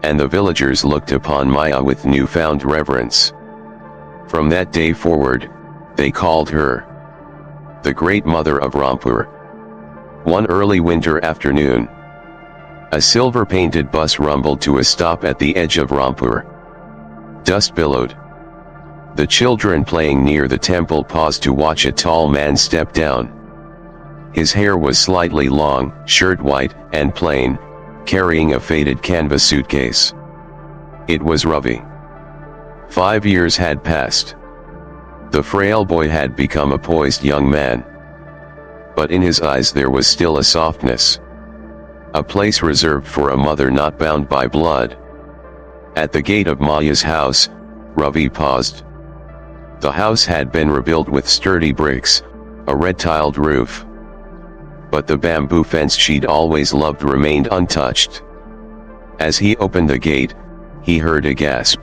And the villagers looked upon Maya with newfound reverence. From that day forward, they called her the Great Mother of Rampur. One early winter afternoon, A silver-painted bus rumbled to a stop at the edge of Rampur. Dust billowed. The children playing near the temple paused to watch a tall man step down. His hair was slightly long, shirt white and plain, carrying a faded canvas suitcase. It was Ravi. 5 years had passed. The frail boy had become a poised young man. But in his eyes there was still a softness. A place reserved for a mother not bound by blood. At the gate of Maya's house, Ravi paused. The house had been rebuilt with sturdy bricks, a red-tiled roof. But the bamboo fence she'd always loved remained untouched. As he opened the gate, he heard a gasp.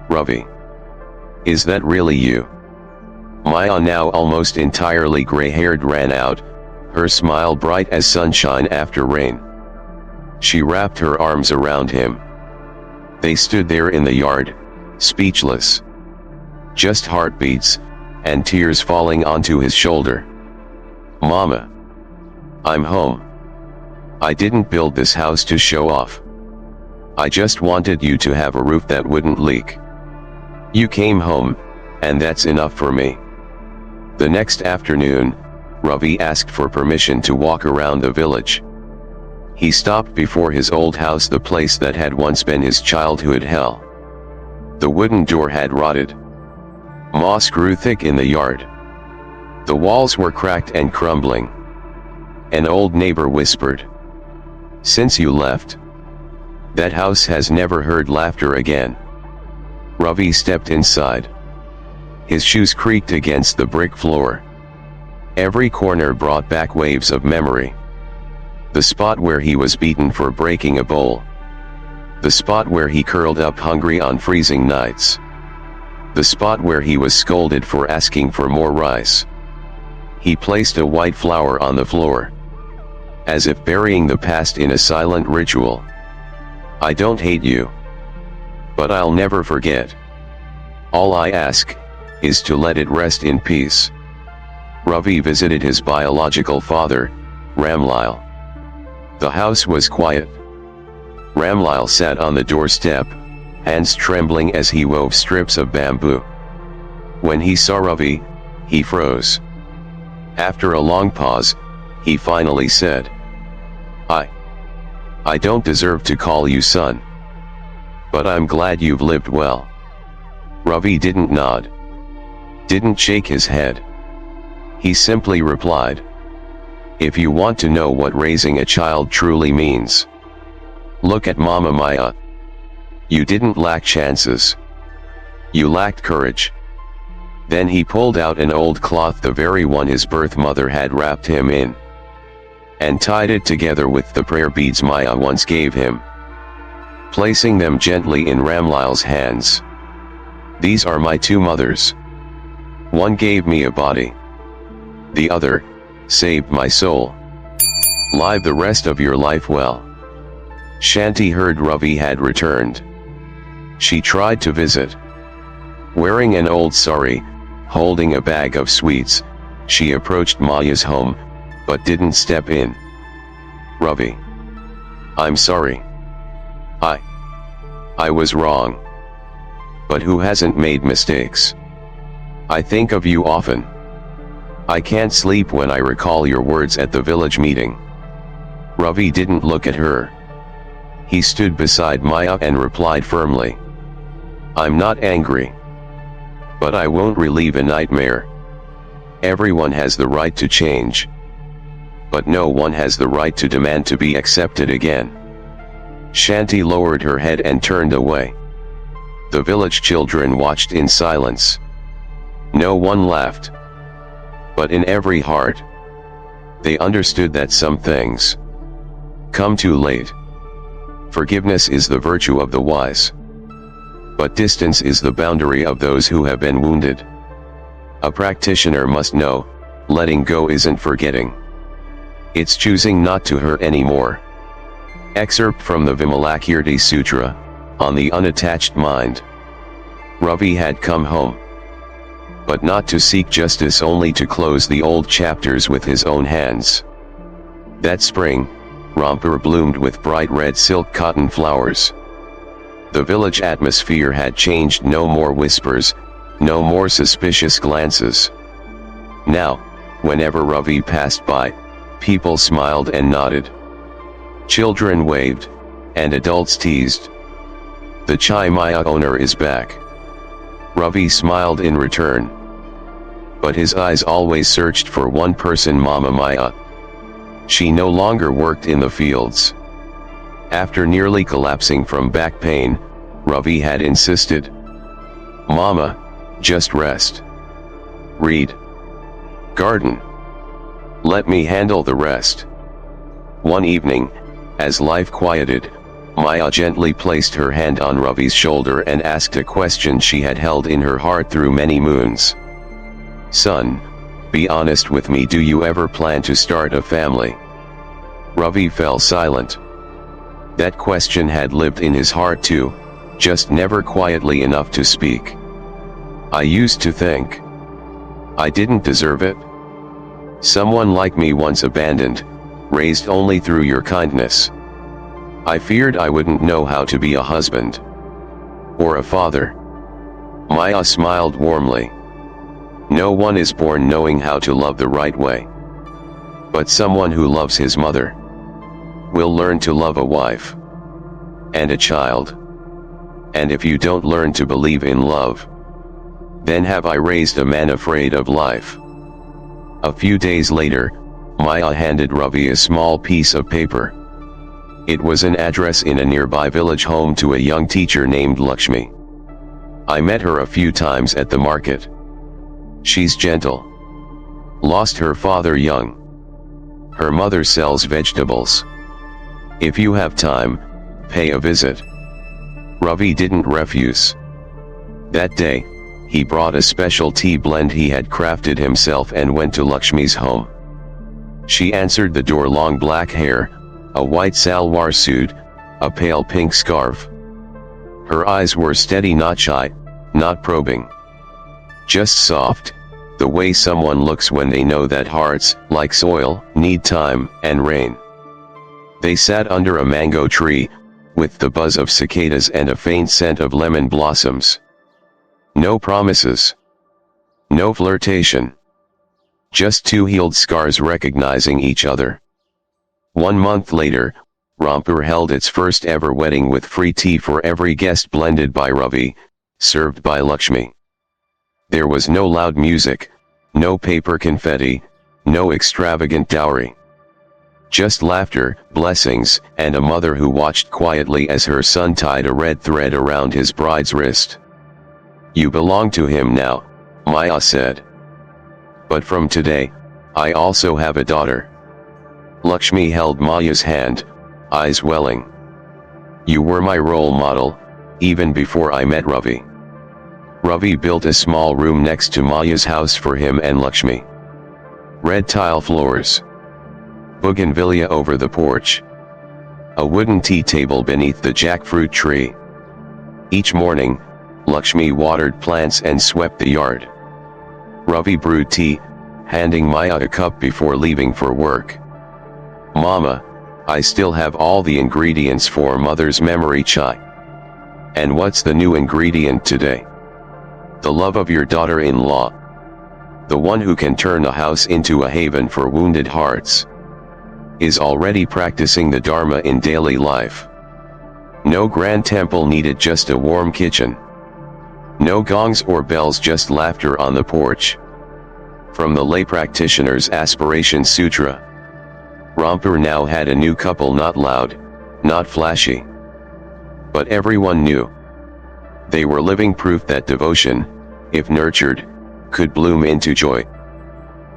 "Ravi. Is that really you?" Maya, now almost entirely gray-haired, ran out, her smile bright as sunshine after rain. She wrapped her arms around him. They stood there in the yard, speechless. Just heartbeats, and tears falling onto his shoulder. "Mama. I'm home. I didn't build this house to show off. I just wanted you to have a roof that wouldn't leak. You came home, and that's enough for me." The next afternoon, Ravi asked for permission to walk around the village. He stopped before his old house, the place that had once been his childhood hell. The wooden door had rotted. Moss grew thick in the yard. The walls were cracked and crumbling. An old neighbor whispered, "Since you left, that house has never heard laughter again." Ravi stepped inside. His shoes creaked against the brick floor. Every corner brought back waves of memory. The spot where he was beaten for breaking a bowl. The spot where he curled up hungry on freezing nights. The spot where he was scolded for asking for more rice. He placed a white flower on the floor, as if burying the past in a silent ritual. "I don't hate you, but I'll never forget. All I ask is to let it rest in peace." Ravi visited his biological father, Ramlal. The house was quiet. Ramlal sat on the doorstep, hands trembling as he wove strips of bamboo. When he saw Ravi, he froze. After a long pause, he finally said, I don't deserve to call you son. But I'm glad you've lived well." Ravi didn't nod. Didn't shake his head. He simply replied, "If you want to know what raising a child truly means, look at Mama Maya. You didn't lack chances. You lacked courage." Then he pulled out an old cloth, the very one his birth mother had wrapped him in, and tied it together with the prayer beads Maya once gave him, placing them gently in Ramlal's hands. "These are my two mothers. One gave me a body. The other saved my soul. Live the rest of your life well." Shanti heard Ravi had returned. She tried to visit. Wearing an old sari, holding a bag of sweets, she approached Maya's home, but didn't step in. "Ravi. I'm sorry. I was wrong. But who hasn't made mistakes? I think of you often. I can't sleep when I recall your words at the village meeting." Ravi didn't look at her. He stood beside Maya and replied firmly, "I'm not angry. But I won't relive a nightmare. Everyone has the right to change. But no one has the right to demand to be accepted again." Shanti lowered her head and turned away. The village children watched in silence. No one laughed. But in every heart, they understood that some things come too late. Forgiveness is the virtue of the wise. But distance is the boundary of those who have been wounded. A practitioner must know, letting go isn't forgetting. It's choosing not to hurt anymore. Excerpt from the Vimalakirti Sutra, on the unattached mind. Ravi had come home, but not to seek justice, only to close the old chapters with his own hands. That spring, Rampur bloomed with bright red silk cotton flowers. The village atmosphere had changed. No more whispers, no more suspicious glances. Now, whenever Ravi passed by, people smiled and nodded. Children waved, and adults teased. "The Chai Maya owner is back." Ravi smiled in return. But his eyes always searched for one person, Mama Maya. She no longer worked in the fields. After nearly collapsing from back pain, Ravi had insisted, "Mama, just rest. Read. Garden. Let me handle the rest." One evening, as life quieted, Maya gently placed her hand on Ravi's shoulder and asked a question she had held in her heart through many moons. "Son, be honest with me, do you ever plan to start a family?" Ravi fell silent. That question had lived in his heart too, just never quietly enough to speak. "I used to think I didn't deserve it. Someone like me once abandoned, raised only through your kindness. I feared I wouldn't know how to be a husband. Or a father." Maya smiled warmly. "No one is born knowing how to love the right way. But someone who loves his mother will learn to love a wife and a child. And if you don't learn to believe in love, then have I raised a man afraid of life?" A few days later, Maya handed Ravi a small piece of paper. It was an address in a nearby village home to a young teacher named Lakshmi. "I met her a few times at the market. She's gentle. Lost her father young. Her mother sells vegetables. If you have time, pay a visit." Ravi didn't refuse. That day, he brought a special tea blend he had crafted himself and went to Lakshmi's home. She answered the door, long black hair, a white salwar suit, a pale pink scarf. Her eyes were steady, not shy, not probing. Just soft, the way someone looks when they know that hearts, like soil, need time and rain. They sat under a mango tree, with the buzz of cicadas and a faint scent of lemon blossoms. No promises. No flirtation. Just two healed scars recognizing each other. 1 month later, Rampur held its first ever wedding with free tea for every guest, blended by Ravi, served by Lakshmi. There was no loud music, no paper confetti, no extravagant dowry. Just laughter, blessings, and a mother who watched quietly as her son tied a red thread around his bride's wrist. "You belong to him now," Maya said. "But from today, I also have a daughter." Lakshmi held Maya's hand, eyes welling. "You were my role model, even before I met Ravi." Ravi built a small room next to Maya's house for him and Lakshmi. Red tile floors. Bougainvillea over the porch. A wooden tea table beneath the jackfruit tree. Each morning, Lakshmi watered plants and swept the yard. Ravi brewed tea, handing Maya a cup before leaving for work. "Mama, I still have all the ingredients for mother's memory chai." "And what's the new ingredient today?" "The love of your daughter-in-law. The one who can turn a house into a haven for wounded hearts. Is already practicing the Dharma in daily life. No grand temple needed, just a warm kitchen. No gongs or bells, just laughter on the porch." From the lay practitioner's Aspiration Sutra. Rampur now had a new couple, not loud, not flashy. But everyone knew. They were living proof that devotion, if nurtured, could bloom into joy.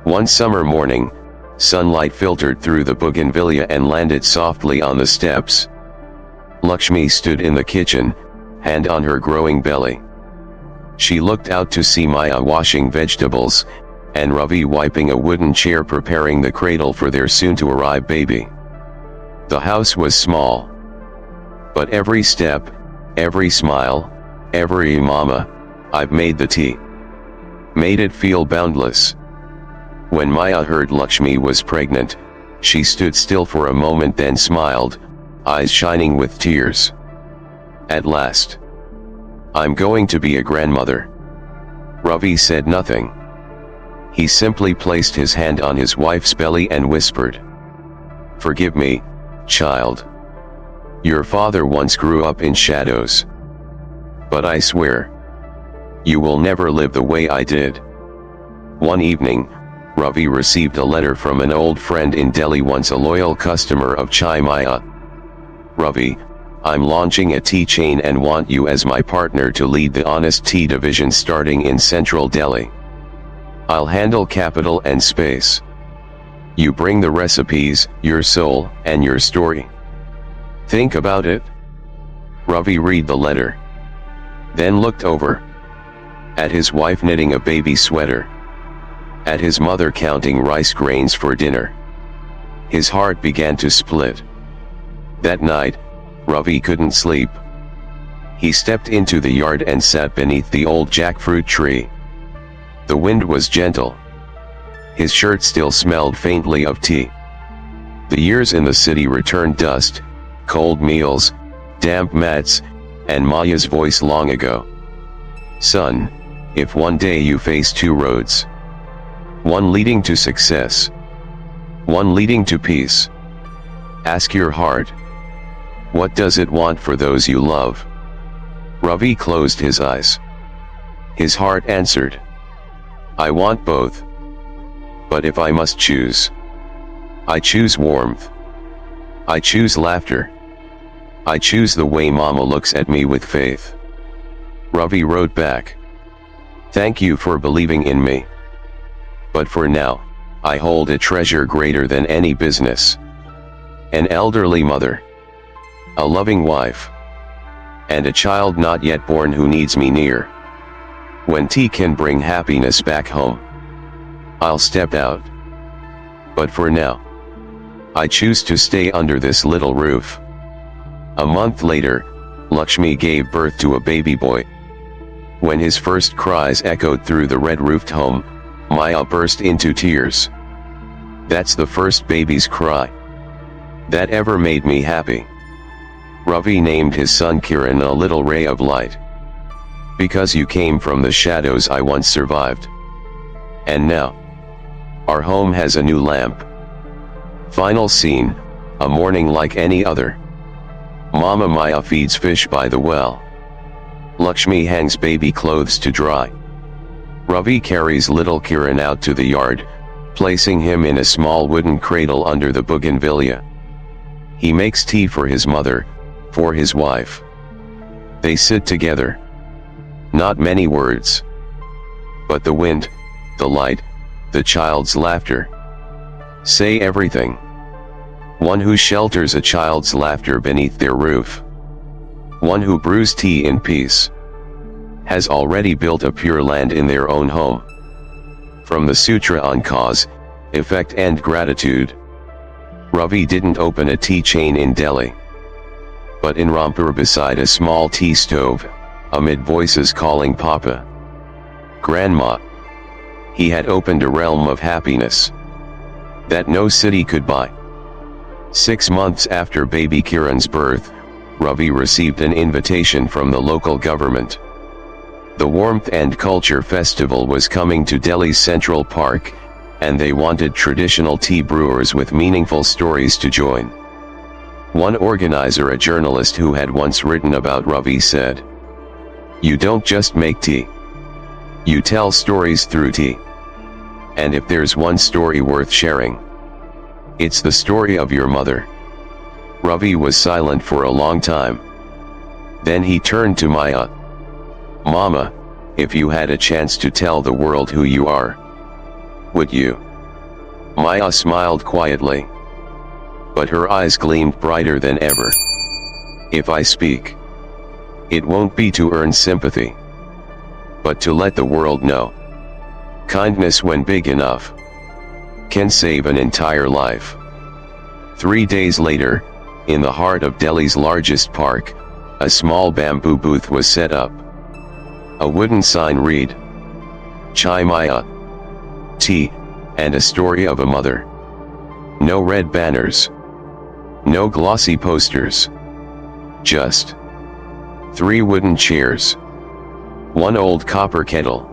One summer morning, sunlight filtered through the bougainvillea and landed softly on the steps. Lakshmi stood in the kitchen, hand on her growing belly. She looked out to see Maya washing vegetables, and Ravi wiping a wooden chair, preparing the cradle for their soon-to-arrive baby. The house was small. But every step, every smile, every "Mama, I've made the tea," made it feel boundless. When Maya heard Lakshmi was pregnant, She stood still for a moment, then smiled, eyes shining with tears. At last. I'm going to be a grandmother. Ravi said nothing. He simply placed his hand on his wife's belly and whispered, "Forgive me, child. Your father once grew up in shadows. But I swear, you will never live the way I did." One evening, Ravi received a letter from an old friend in Delhi, once a loyal customer of Chai Maya. "Ravi, I'm launching a tea chain and want you as my partner to lead the honest tea division starting in central Delhi. I'll handle capital and space. You bring the recipes, your soul, and your story. Think about it." Ravi read the letter. Then looked over. At his wife knitting a baby sweater. At his mother counting rice grains for dinner. His heart began to split. That night, Ravi couldn't sleep. He stepped into the yard and sat beneath the old jackfruit tree. The wind was gentle. His shirt still smelled faintly of tea. The years in the city returned: dust, cold meals, damp mats, and Maya's voice long ago. "Son, if one day you face two roads, one leading to success, one leading to peace, ask your heart, what does it want for those you love?" Ravi closed his eyes. His heart answered, "I want both. But if I must choose, I choose warmth. I choose laughter. I choose the way Mama looks at me with faith." Ravi wrote back, "Thank you for believing in me. But for now, I hold a treasure greater than any business. An elderly mother, a loving wife, and a child not yet born who needs me near. When tea can bring happiness back home, I'll step out. But for now, I choose to stay under this little roof." A month later, Lakshmi gave birth to a baby boy. When his first cries echoed through the red-roofed home, Maya burst into tears. "That's the first baby's cry that ever made me happy." Ravi named his son Kiran, a little ray of light. "Because you came from the shadows I once survived. And now, our home has a new lamp." Final scene, a morning like any other. Mama Maya feeds fish by the well. Lakshmi hangs baby clothes to dry. Ravi carries little Kiran out to the yard, placing him in a small wooden cradle under the bougainvillea. He makes tea for his mother, for his wife. They sit together. Not many words. But the wind, the light, the child's laughter say everything. One who shelters a child's laughter beneath their roof, one who brews tea in peace, has already built a pure land in their own home. From the sutra on cause, effect and gratitude, Ravi didn't open a tea chain in Delhi, but in Rampur beside a small tea stove, amid voices calling Papa, Grandma. He had opened a realm of happiness that no city could buy. 6 months after baby Kiran's birth, Ravi received an invitation from the local government. The Warmth and Culture Festival was coming to Delhi's Central Park, and they wanted traditional tea brewers with meaningful stories to join. One organizer, a journalist who had once written about Ravi, said, "You don't just make tea. You tell stories through tea. And if there's one story worth sharing, it's the story of your mother." Ravi was silent for a long time. Then he turned to Maya. "Mama, if you had a chance to tell the world who you are, would you?" Maya smiled quietly, but her eyes gleamed brighter than ever. "If I speak, it won't be to earn sympathy, but to let the world know. Kindness, when big enough, can save an entire life." 3 days later, in the heart of Delhi's largest park, a small bamboo booth was set up. A wooden sign read, "Chai Maya, tea, and a story of a mother." No red banners. No glossy posters. Just 3 wooden chairs. 1 old copper kettle.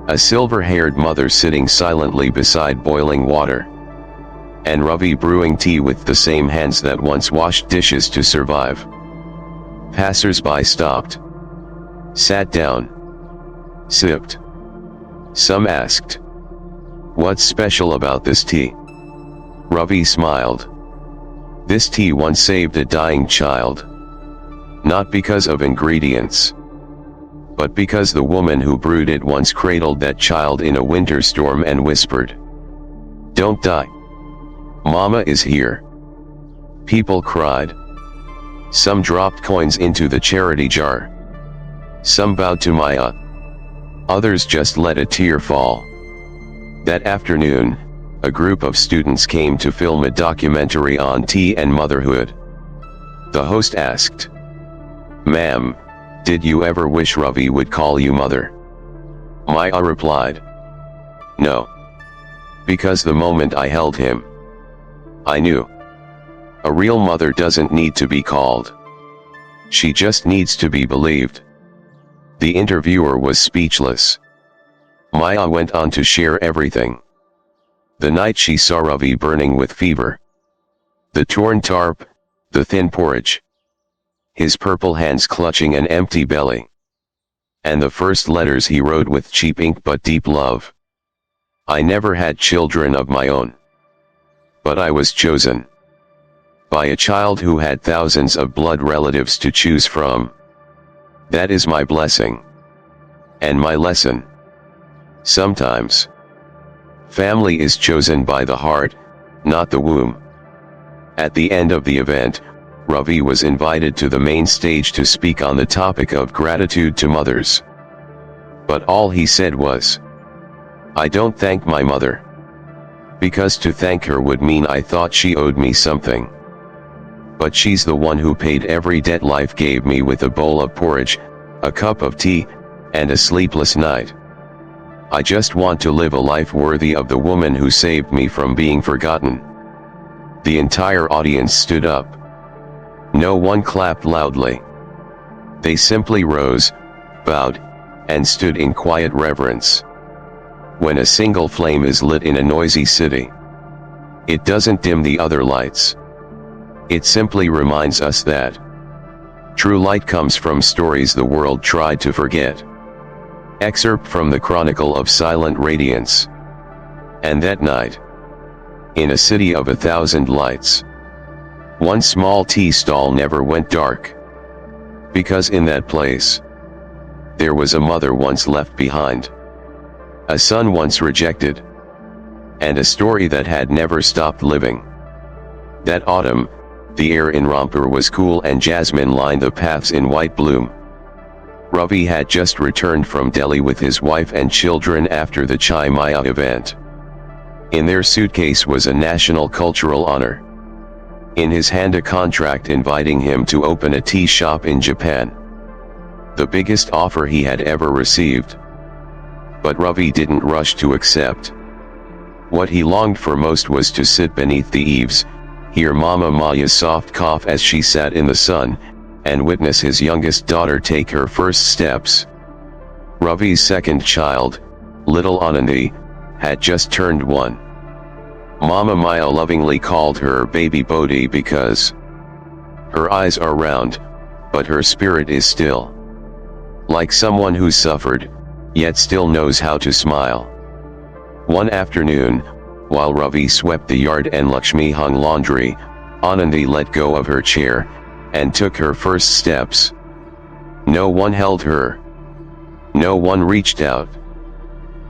A silver-haired mother sitting silently beside boiling water. And Ravi brewing tea with the same hands that once washed dishes to survive. Passers-by stopped. Sat down. Sipped. Some asked, "What's special about this tea?" Ravi smiled. This tea once saved a dying child. Not because of ingredients, but because the woman who brewed it once cradled that child in a winter storm and whispered, "Don't die. Mama is here." People cried. Some dropped coins into the charity jar. Some bowed to Maya. Others just let a tear fall. That afternoon, a group of students came to film a documentary on tea and motherhood. The host asked, "Ma'am, did you ever wish Ravi would call you mother?" Maya replied, "No. Because the moment I held him, I knew. A real mother doesn't need to be called. She just needs to be believed." The interviewer was speechless. Maya went on to share everything. The night she saw Ravi burning with fever. The torn tarp, the thin porridge. His purple hands clutching an empty belly. And the first letters he wrote with cheap ink but deep love. "I never had children of my own. But I was chosen. By a child who had thousands of blood relatives to choose from. That is my blessing. And my lesson. Sometimes family is chosen by the heart, not the womb." At the end of the event, Ravi was invited to the main stage to speak on the topic of gratitude to mothers. But all he said was, "I don't thank my mother. Because to thank her would mean I thought she owed me something. But she's the one who paid every debt life gave me with a bowl of porridge, a cup of tea, and a sleepless night. I just want to live a life worthy of the woman who saved me from being forgotten." The entire audience stood up. No one clapped loudly. They simply rose, bowed, and stood in quiet reverence. When a single flame is lit in a noisy city, it doesn't dim the other lights. It simply reminds us that true light comes from stories the world tried to forget. Excerpt from the Chronicle of Silent Radiance. And that night, in a city of 1,000 lights, one small tea stall never went dark. Because in that place, there was a mother once left behind, a son once rejected, and a story that had never stopped living. That autumn, the air in Rampur was cool and jasmine lined the paths in white bloom. Ravi had just returned from Delhi with his wife and children after the Chai Maya event. In their suitcase was a national cultural honor. In his hand a contract inviting him to open a tea shop in Japan. The biggest offer he had ever received. But Ravi didn't rush to accept. What he longed for most was to sit beneath the eaves, hear Mama Maya's soft cough as she sat in the sun, and witness his youngest daughter take her first steps. Ravi's second child, little Anandi, had just turned 1. Mama Maya lovingly called her baby Bodhi because her eyes are round, but her spirit is still. Like someone who suffered, yet still knows how to smile. One afternoon, while Ravi swept the yard and Lakshmi hung laundry, Anandi let go of her chair, and took her first steps. No one held her. No one reached out.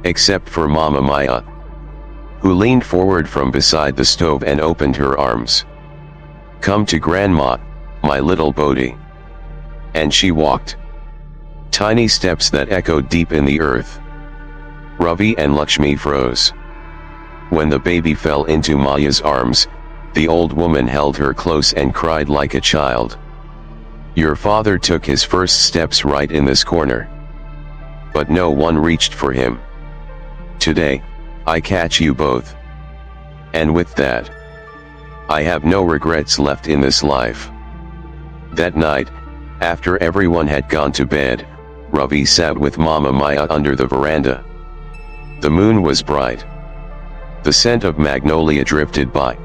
Except for Mama Maya, who leaned forward from beside the stove and opened her arms. "Come to Grandma, my little Bodhi." And she walked. Tiny steps that echoed deep in the earth. Ravi and Lakshmi froze. When the baby fell into Maya's arms, the old woman held her close and cried like a child. "Your father took his first steps right in this corner. But no one reached for him. Today, I catch you both." And with that, I have no regrets left in this life. That night, after everyone had gone to bed, Ravi sat with Mama Maya under the veranda. The moon was bright. The scent of magnolia drifted by.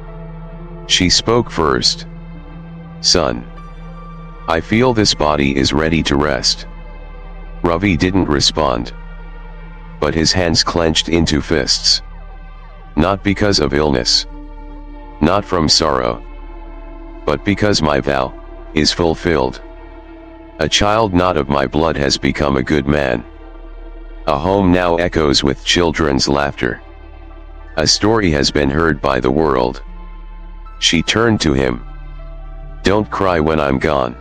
She spoke first. "Son, I feel this body is ready to rest." Ravi didn't respond. But his hands clenched into fists. "Not because of illness. Not from sorrow. But because my vow is fulfilled. A child not of my blood has become a good man. A home now echoes with children's laughter. A story has been heard by the world." She turned to him. "Don't cry when I'm gone.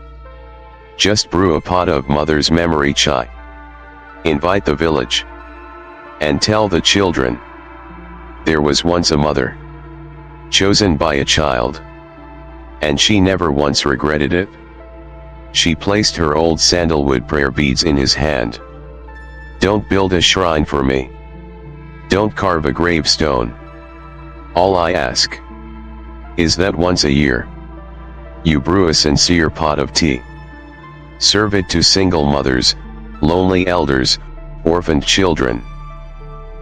Just brew a pot of mother's memory chai. Invite the village. And tell the children. There was once a mother. Chosen by a child. And she never once regretted it." She placed her old sandalwood prayer beads in his hand. "Don't build a shrine for me. Don't carve a gravestone. All I ask is that once a year, you brew a sincere pot of tea. Serve it to single mothers, lonely elders, orphaned children.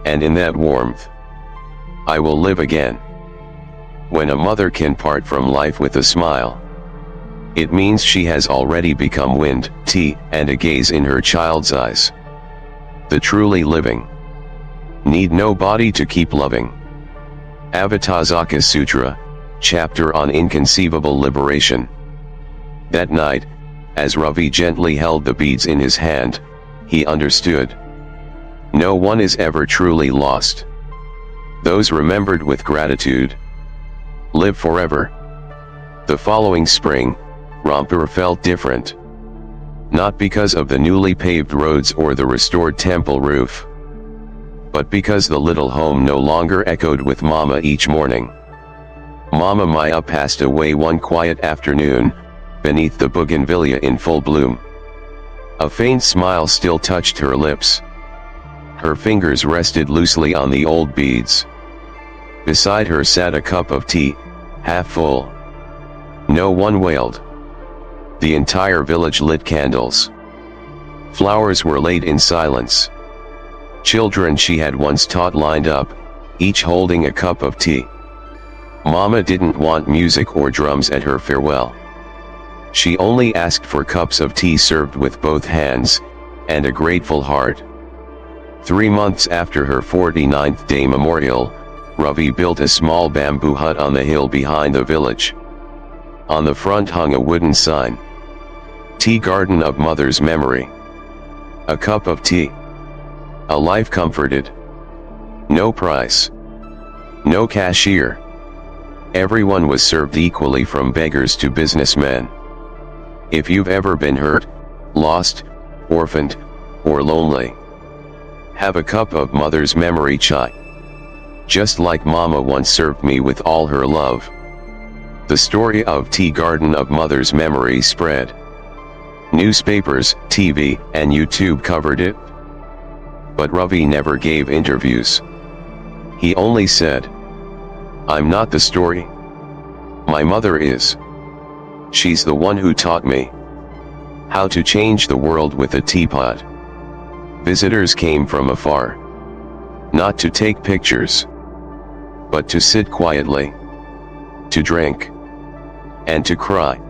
And in that warmth, I will live again." When a mother can part from life with a smile, it means she has already become wind, tea, and a gaze in her child's eyes. The truly living need no body to keep loving. Avatasaka Sutra, chapter on inconceivable liberation. That night, as Ravi gently held the beads in his hand, he understood. No one is ever truly lost. Those remembered with gratitude live forever. The following spring, Rampur felt different. Not because of the newly paved roads or the restored temple roof, but because the little home no longer echoed with Mama each morning. Mama Maya passed away one quiet afternoon, beneath the bougainvillea in full bloom. A faint smile still touched her lips. Her fingers rested loosely on the old beads. Beside her sat a cup of tea, half full. No one wailed. The entire village lit candles. Flowers were laid in silence. Children she had once taught lined up, each holding a cup of tea. Mama didn't want music or drums at her farewell. She only asked for cups of tea served with both hands, and a grateful heart. 3 months after her 49th day memorial, Ravi built a small bamboo hut on the hill behind the village. On the front hung a wooden sign. "Tea Garden of Mother's Memory. A cup of tea. A life comforted. No price. No cashier. Everyone was served equally from beggars to businessmen. If you've ever been hurt, lost, orphaned, or lonely, have a cup of Mother's Memory chai. Just like Mama once served me with all her love." The story of Tea Garden of Mother's Memory spread. Newspapers, TV, and YouTube covered it. But Ravi never gave interviews. He only said, "I'm not the story. My mother is. She's the one who taught me how to change the world with a teapot." Visitors came from afar. Not to take pictures, but to sit quietly, to drink, and to cry.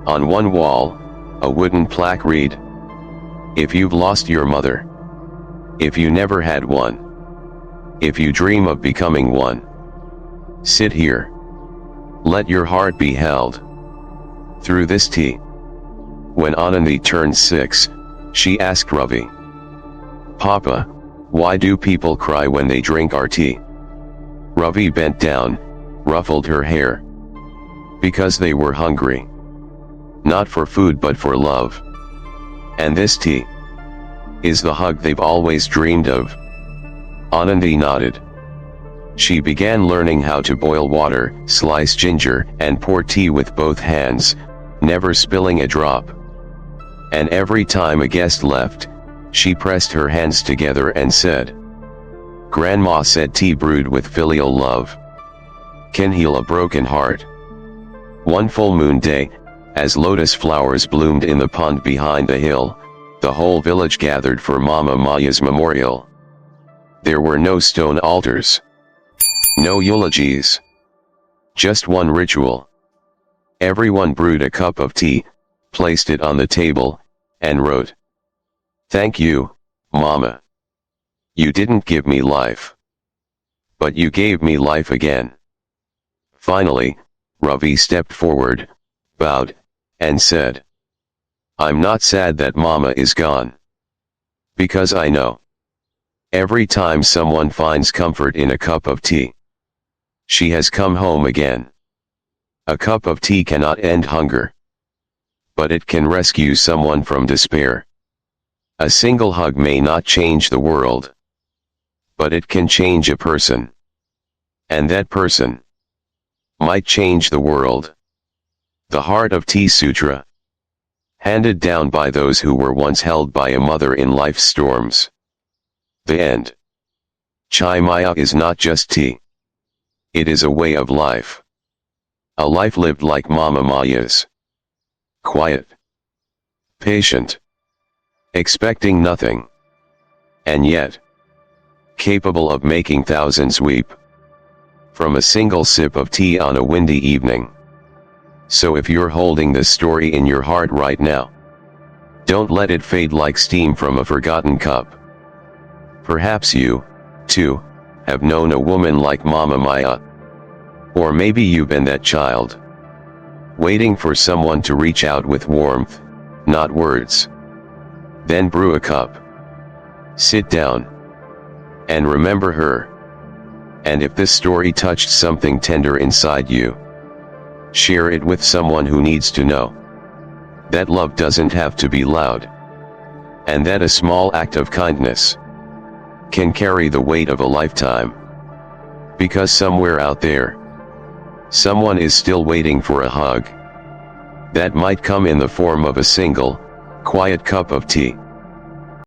On one wall, a wooden plaque read, "If you've lost your mother, if you never had one, if you dream of becoming one, sit here. Let your heart be held through this tea." When Anandi turned 6, she asked Ravi, "Papa, why do people cry when they drink our tea?" Ravi bent down, ruffled her hair. "Because they were hungry. Not for food but for love. And this tea is the hug they've always dreamed of." Anandi nodded. She began learning how to boil water, slice ginger, and pour tea with both hands, never spilling a drop. And every time a guest left, she pressed her hands together and said, "Grandma said tea brewed with filial love can heal a broken heart." One full moon day, as lotus flowers bloomed in the pond behind the hill, the whole village gathered for Mama Maya's memorial. There were no stone altars. No eulogies. Just one ritual. Everyone brewed a cup of tea, placed it on the table, and wrote, "Thank you, Mama. You didn't give me life. But you gave me life again." Finally, Ravi stepped forward, bowed, and said, "I'm not sad that Mama is gone. Because I know. Every time someone finds comfort in a cup of tea, she has come home again. A cup of tea cannot end hunger. But it can rescue someone from despair. A single hug may not change the world. But it can change a person. And that person might change the world." The Heart of Tea Sutra. Handed down by those who were once held by a mother in life's storms. The end. Chai Maya is not just tea. It is a way of life. A life lived like Mama Maya's. Quiet. Patient. Expecting nothing. And yet, capable of making thousands weep. From a single sip of tea on a windy evening. So if you're holding this story in your heart right now, don't let it fade like steam from a forgotten cup. Perhaps you, too, have known a woman like Mama Maya. Or maybe you've been that child, waiting for someone to reach out with warmth, not words. Then brew a cup. Sit down. And remember her. And if this story touched something tender inside you, share it with someone who needs to know that love doesn't have to be loud, and that a small act of kindness can carry the weight of a lifetime. Because somewhere out there, someone is still waiting for a hug that might come in the form of a single, quiet cup of tea.